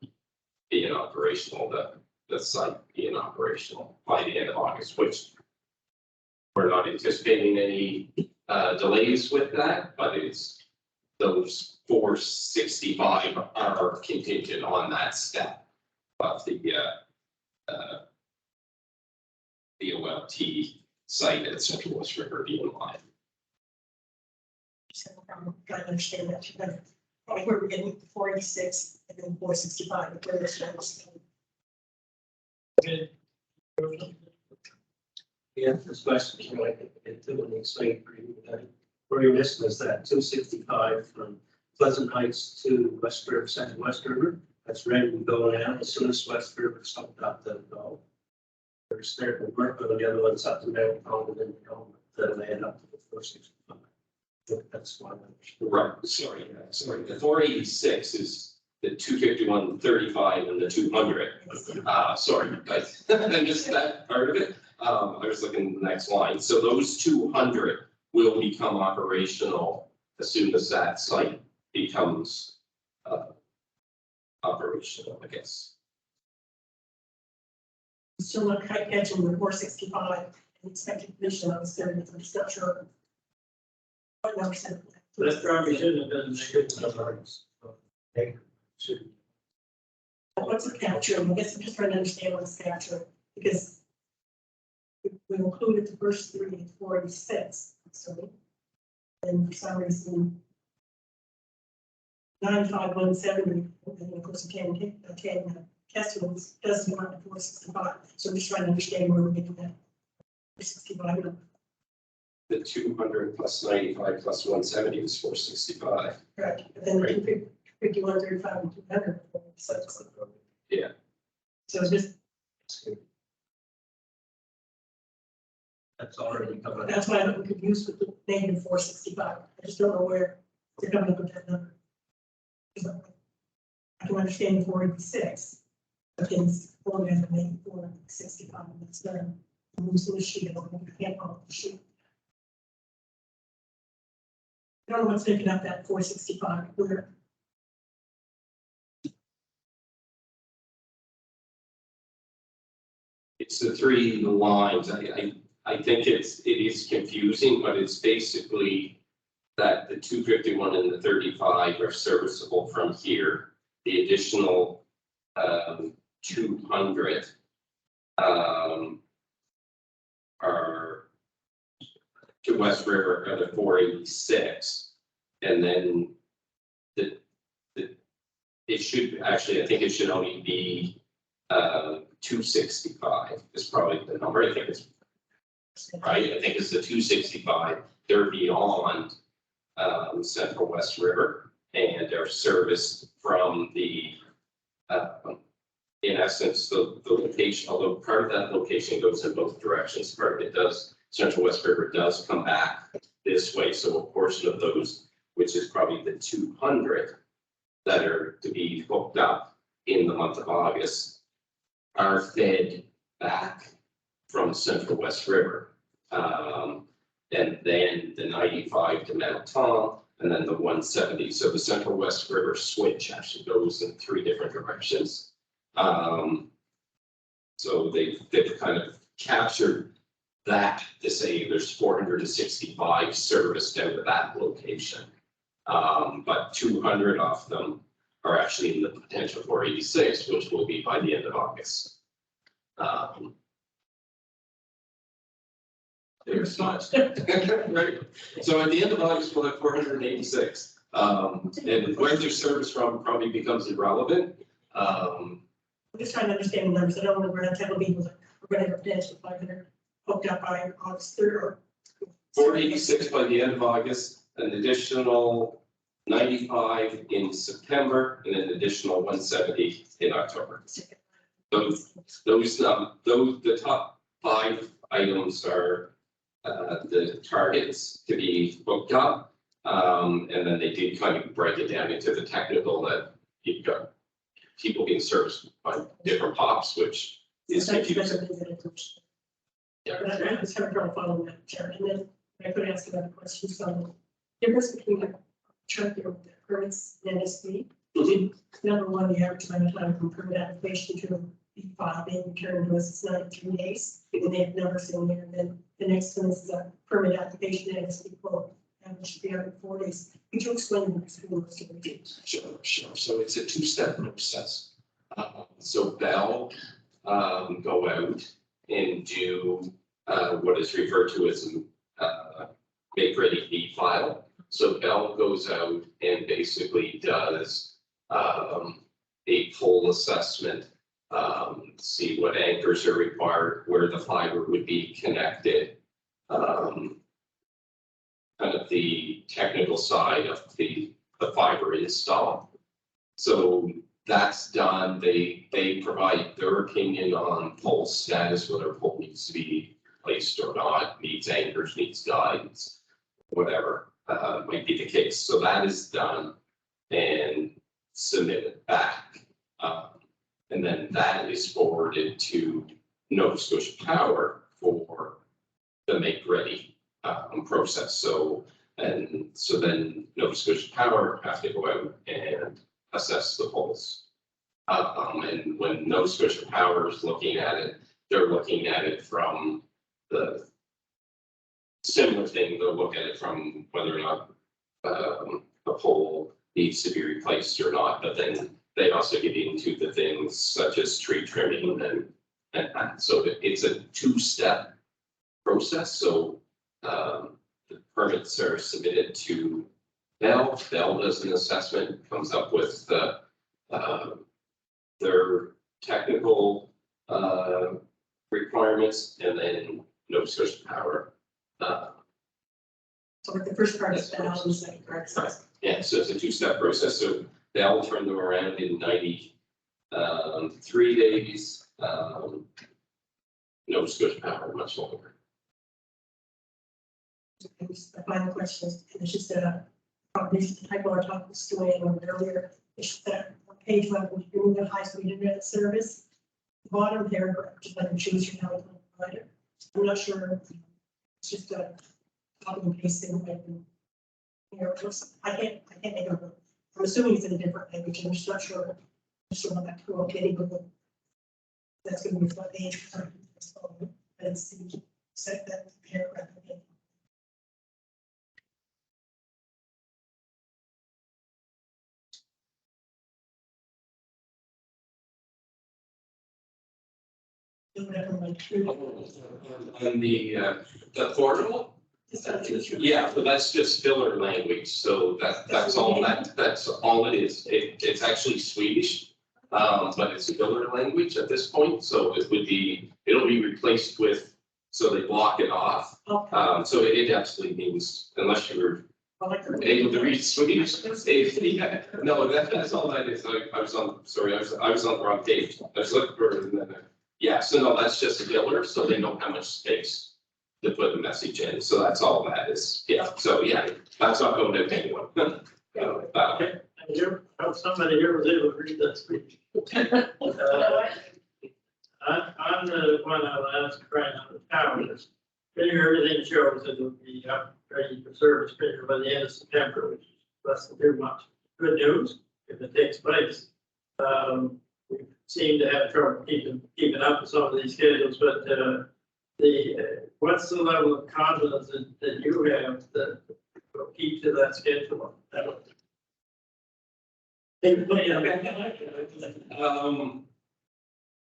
being operational, the site being operational by the end of August, which we're not anticipating any delays with that, but it's those 465 are contingent on that step of the OLT site at Central West River being live. So I'm trying to understand that. Like where we're getting 486 and then 465. Okay. Yeah, this question, you know, I think it didn't explain for you, where you're missing is that 265 from Pleasant Heights to West River, Central West River. That's ready to go now, as soon as West River something up, then go. There's there to work on the other ones up to there, and then go, then they end up to the 465. That's one. Right, sorry, the 486 is the 251.35 and the 200. Sorry, I missed that part of it. I was looking at the next line. So those 200 will become operational as soon as that site becomes operational, I guess. Still not quite catching the 465 and expected completion on the 30th. I'm just not sure. What number said? That probably shouldn't have been a good number. What's a capture? I guess I'm just trying to understand what's capture, because we included the first three at 486, so. And for some reason, 95170, and of course, Kessler doesn't want the 465, so I'm just trying to understand where we're getting that 465 number. The 200 plus 95 plus 170 is 465. Correct, but then Right. 51, 35, and 200. Yeah. So it's just, That's already covered. that's why I'm confused with the negative 465. I just don't know where they're coming up with that number. I can understand the 486, but then it's only at the negative 465, and that's done. I'm losing the sheet, I can't follow the sheet. I don't know what's making up that 465, where, It's the three lines. I think it is confusing, but it's basically that the 251 and the 35 are serviceable from here. The additional 200 are to West River at a 486, and then it should actually, I think it should only be 265 is probably the number. I think it's right. I think it's the 265. They're beyond Central West River and are serviced from the in essence the location, although part of that location goes in both directions. Part of it does, Central West River does come back this way. So a portion of those, which is probably the 200 that are to be hooked up in the month of August, are fed back from Central West River. And then the 95 to Mount Tom, and then the 170. So the Central West River switch actually goes in three different directions. So they've kind of captured that to say there's 465 serviced out of that location. But 200 of them are actually in the potential 486, which will be by the end of August. There's not. Right. So at the end of August, we'll have 486. And where their service from probably becomes irrelevant. I'm just trying to understand the numbers. I don't want to tell people that we're going to have a potential 500 hooked up by August 3rd or 486 by the end of August, an additional 95 in September, and an additional 170 in October. Those the top 5 items are the targets to be booked up. And then they did kind of break it down into the technical that you've got people being serviced by different pops, which is confusing. Yeah, but I was having trouble following that chart, and then I could ask another question. So the difference between the chart there with the permits and NSP. Number one, the average amount of time from permit application to the file being returned to us is 93 days, and they have numbers in there. And then the next one is the permit application and NSP quote, and it should be under 4 days. Could you explain the difference? Sure. So it's a 2-step process. So Bell go out and do what is referred to as make ready B file. So Bell goes out and basically does a full assessment see what anchors are required, where the fiber would be connected. Kind of the technical side of the fiber install. So that's done. They provide their opinion on pole status, whether a pole needs to be placed or not, needs anchors, needs guides, whatever might be the case. So that is done and submitted back. And then that is forwarded to Nova Scotia Power for the make ready process. So then Nova Scotia Power have to go out and assess the poles. And when Nova Scotia Power is looking at it, they're looking at it from the similar thing. They'll look at it from whether or not a pole needs to be replaced or not. But then they also get into the things such as tree trimming and that. So it's a two-step process. So the permits are submitted to Bell. Bell does an assessment, comes up with their technical requirements, and then Nova Scotia Power. So like the first part is that, the second part is that. Yeah, so it's a two-step process. So Bell turned them around in 93 days. Nova Scotia Power much longer. And just the final question is, and it's just probably the typo I talked to Stuart about earlier. It's just that on page 1, when you move the high speed internet service, the bottom paragraph, just like choose your telecom provider. I'm not sure. It's just a copy and paste thing. I can't make it up. I'm assuming it's in a different language. I'm just not sure. I'm sure I'm not okay, but that's going to reflect the age. That's the set that paragraph again. And the portal, yeah, but that's just filler language, so that's all it is. It's actually Swedish, but it's filler language at this point, so it'll be replaced with, so they block it off. So it actually means, unless you were able to read Swedish, yeah, no, that's all that is. I was on the wrong page. I was looking for, yeah, so no, that's just a filler, so they don't have much space to put the message in, so that's all that is, yeah, so yeah, that's not going to anyone. Okay, thank you. I hope somebody here was able to read that speech. On the one I'll ask right on the towers, everything shows that it'll be up ready for service figure by the end of September, which is less than 2 months. Good news, if it takes place. We seem to have trouble keeping up with some of these schedules, but what's the level of confidence that you have that will keep to that schedule?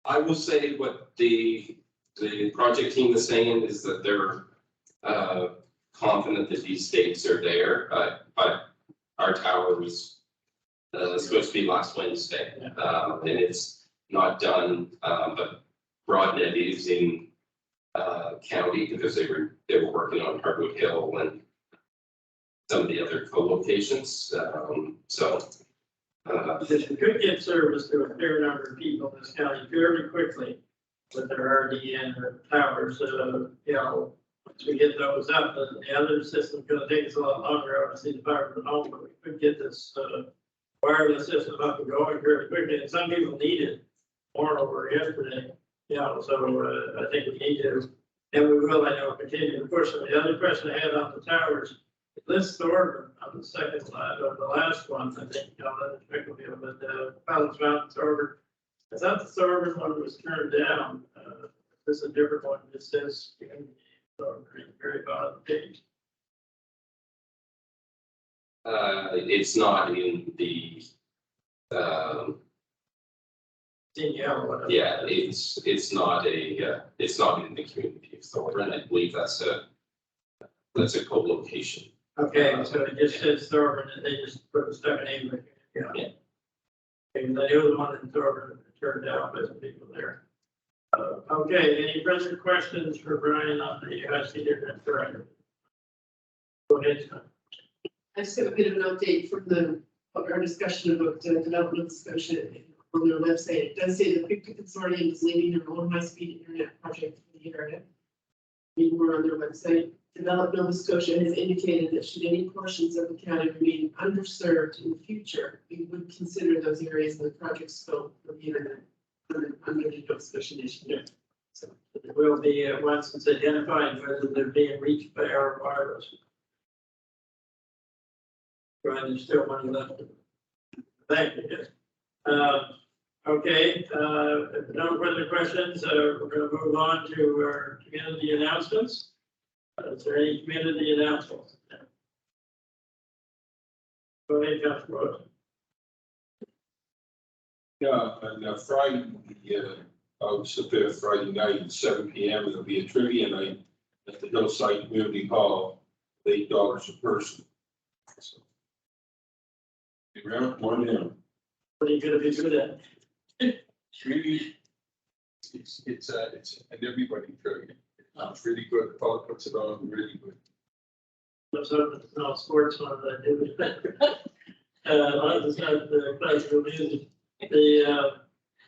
I will say what the project team is saying is that they're confident that these dates are there, but our tower was supposed to be last Wednesday, and it's not done, but Broadnet is in county because they were working on Hardwood Hill and some of the other co-locations, so. If you could get service to a fair number of people in this county fairly quickly with their RDN or towers, once we get those up, the other system's gonna take us a lot longer, obviously, the fiber to the home, but we could get this wireless system up and going very quickly, and some people need it more over yesterday. So I think we need to, and we will, I know, continue to push them. The other question I had on the towers, it lists Thorburn on the second slide of the last one, I think, but Palace Mountain Thorburn. I thought the Thorburn one was turned down. This is a different one. It says very bottom page. It's not in the. Whatever. Yeah, it's not in the community of Thorburn. I believe that's a co-location. Okay, so it just says Thorburn and they just put the stuff in English. Yeah. And I knew the one in Thorburn turned out by some people there. Okay, any further questions for Brian on the senior director? Go ahead, Scott. I just got a bit of an update from our discussion about development discussion on their website. It does say the PICTA consortium is leading their own high-speed internet project for the area. Read more on their website. Develop Nova Scotia has indicated that should any portions of the county remain underserved in the future, we would consider those areas in the project scope for the internet under the Nova Scotia initiative. So It will be, once it's identified whether they're being reached by our wireless. Brian, there's still money left. Thank you. Okay, if no further questions, we're going to move on to our community announcements. Is there any community announcements? Go ahead, Councilor Rose. Yeah, on Friday, August the 5th, Friday night at 7 p.m. There'll be a trivia night at the Hillside Community Hall, $8 a person. So, be around 1 a.m. What are you going to be good at? It's really, it's an everybody trivia. It's really good. The public puts it on really good. Let's hope it's not sports one that I do. It's not the classical music.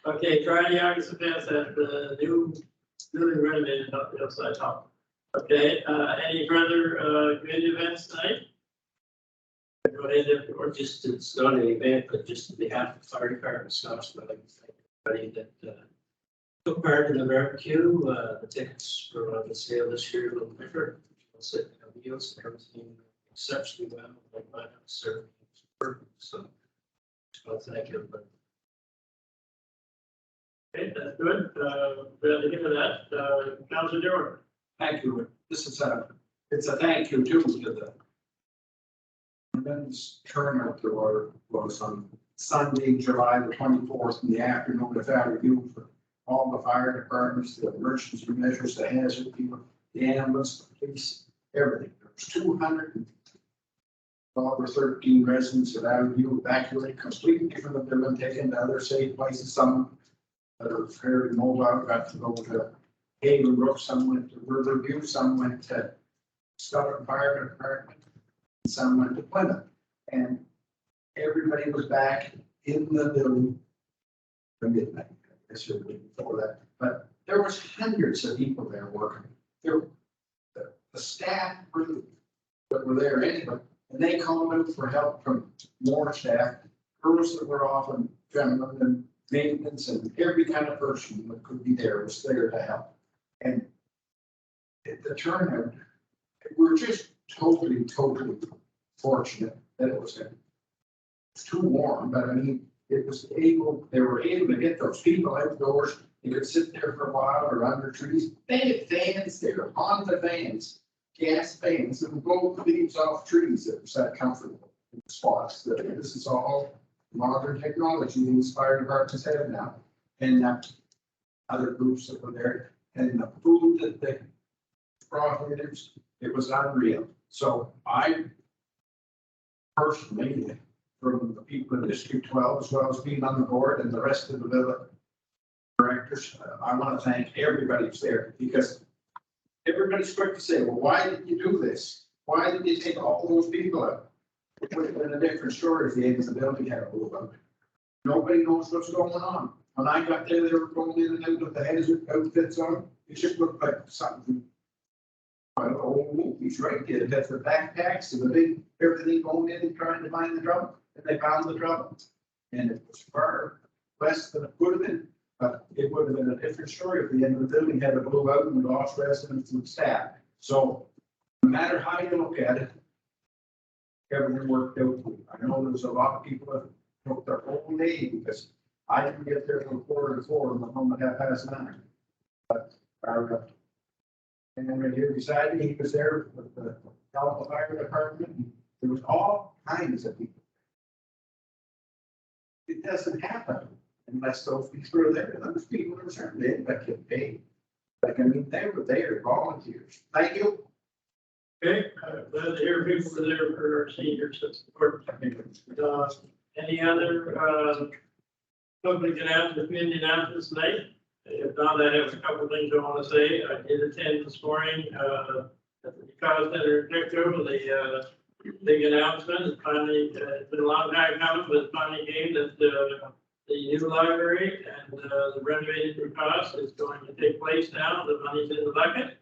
Okay, Friday, August the 5th at the newly renovated Hillside Hall. Okay, any further community events tonight? Go ahead, Or just, it's not an event, but just on behalf of the fire department staff, so I'd like to thank everybody that took part in the barbecue. The tickets were on the sale this year, a little different. Sitting on wheels and everything exceptionally well. Like mine was served. So, thank you, everybody. okay, that's good. Glad to hear that. Councilor Jordan. Thank you. This is it's a thank you too to the tremendous turnout there was on Sunday, July the 24th in the afternoon without review for all the fire departments, the emergency measures, the hazard people, the ambulance, the police, everything. There was 212 or 13 residents of Avenue evacuated completely from the building, taken to other safe places. Some that are fairly mobile got to go to Haven Brook, some went to Riverview, some went to Scotland Fire Department, and some went to Plymouth. And everybody was back in the building for midnight. I guess it was before that, but there was hundreds of people there working. The staff that were there anyway, and they called out for help from more staff, girls that were often gentlemen and maintenance and every kind of person that could be there was there to help. And the turnout, we're just totally fortunate that it was too warm, but I mean, they were able to get those people outdoors. You could sit there for a while or under trees. They had fans there, on the fans, gas fans that would blow leaves off trees that were so comfortable in spots. This is all modern technology these fire departments have now. And other groups that were there, and the food that they brought in, it was unreal. So I personally, from the people in District 12, as well as being on the board and the rest of the village directors, I want to thank everybody who's there, because everybody's quick to say, well, why did you do this? Why did you take all those people out? It would have been a different story if the end of the building had a move out. Nobody knows what's going on. When I got there, they were going in and out with the hazard outfits on. It just looked like something. Old movies, right? They had the backpacks and the big everything going in and trying to find the trouble, and they found the trouble. And it was far less than it would have been, but it would have been a different story if the end of the building had a blew out and we lost residents and staff. So no matter how you look at it, everything worked out. I know there's a lot of people that took their whole day because I didn't get there till 4:04 and the home at 9:30. But our and then right here beside me, he was there with the Alpha Fire Department. There was all kinds of people. It doesn't happen unless those people are there. Those people are certainly that get paid. Like, I mean, they were there, volunteers. Thank you. Okay, glad to hear people are there for our seniors. That's important. Any other public announcement, community announcements tonight. If not, I have a couple of things I want to say. I did attend this morning, at the College Center in Pictou, the big announcement. It finally, it's been a long time coming, but it finally came that, the new library and, the renovated new cost is going to take place now. The money's in the bucket.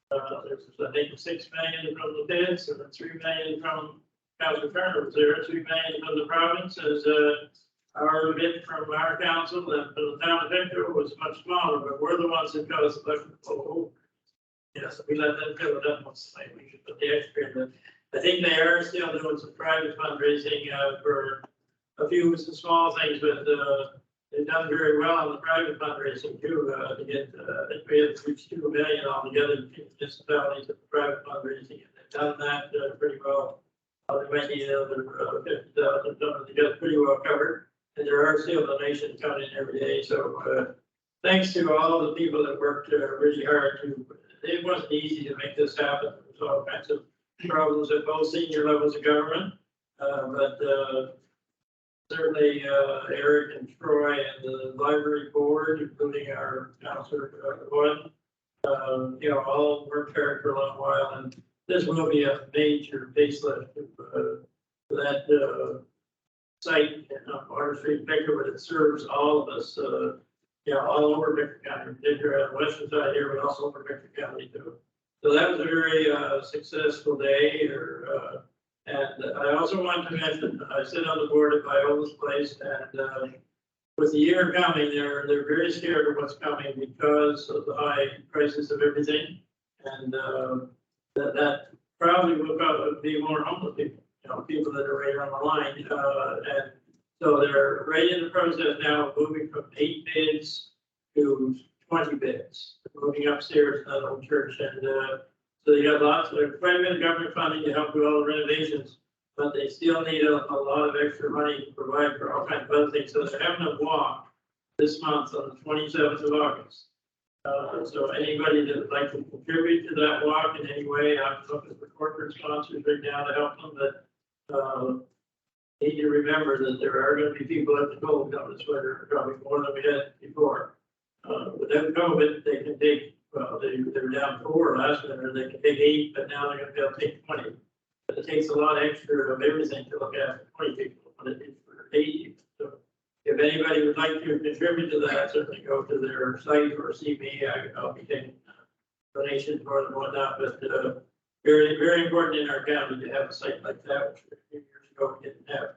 There's, I think, 6 million from the bids and 3 million from Council Turner was there, 2 million from the province as, our bid from our council and for the town of Victor was much smaller, but we're the ones that got us the budget. Oh, yes, we let them fill it up once, like we should put the extra in. But I think they are still doing some private fundraising, for a few small things, but, they've done very well on the private fundraising too, to get, I think we had reached 2 million altogether in municipalities of private fundraising, and they've done that, pretty well. There might be another, 50,000, they got pretty well covered. And there are still donations coming in every day, so, thanks to all the people that worked, really hard to, it wasn't easy to make this happen. There's all kinds of problems at both senior levels of government, but, certainly, Eric and Troy and the library board, including our counselor, Wood, all worked hard for a long while, and this will be a major facelift for that, site on Water Street, Victor, but it serves all of us, all over Victor County, particularly on the western side here, but also over Victor County too. So that was a very, successful day, and I also want to mention, I sit on the board at Viola's place, and, with the year coming, they're very scared of what's coming because of the high prices of everything. And, that probably will be more homeless people, people that are right on the line. And so they're right in the process now of moving from 8 bids to 20 bids, moving upstairs in that old church. And, so they got lots of, quite a bit of government funding to help do all the renovations, but they still need a lot of extra money to provide for all kinds of other things. So they're having a walk this month on the 27th of August. So anybody that would like to contribute to that walk in any way, I'm looking for corporate sponsors right now to help them, but, need to remember that there are going to be people at the cold come this winter, probably more than we had before. Without COVID, they can take, they were down 4 last winter, they can take 8, but now they're going to be able to take 20. But it takes a lot extra of everything to look after 20 people when it is for 80. So if anybody would like to contribute to that, certainly go to their site or see me. I'll be taking donations for them and whatnot, but very, very important in our county to have a site like that, which a few years ago we didn't have.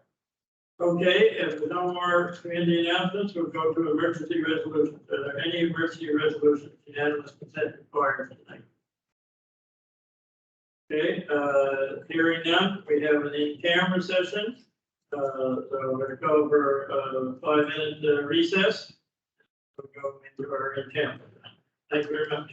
Okay, if there's no more community announcements, we'll go to emergency resolutions. Are there any emergency resolutions unanimous consent required tonight? Okay, hearing none, we have an in-camera session. So we're going to go for a 5-minute recess. We'll go into our in-camera. Thank you very much.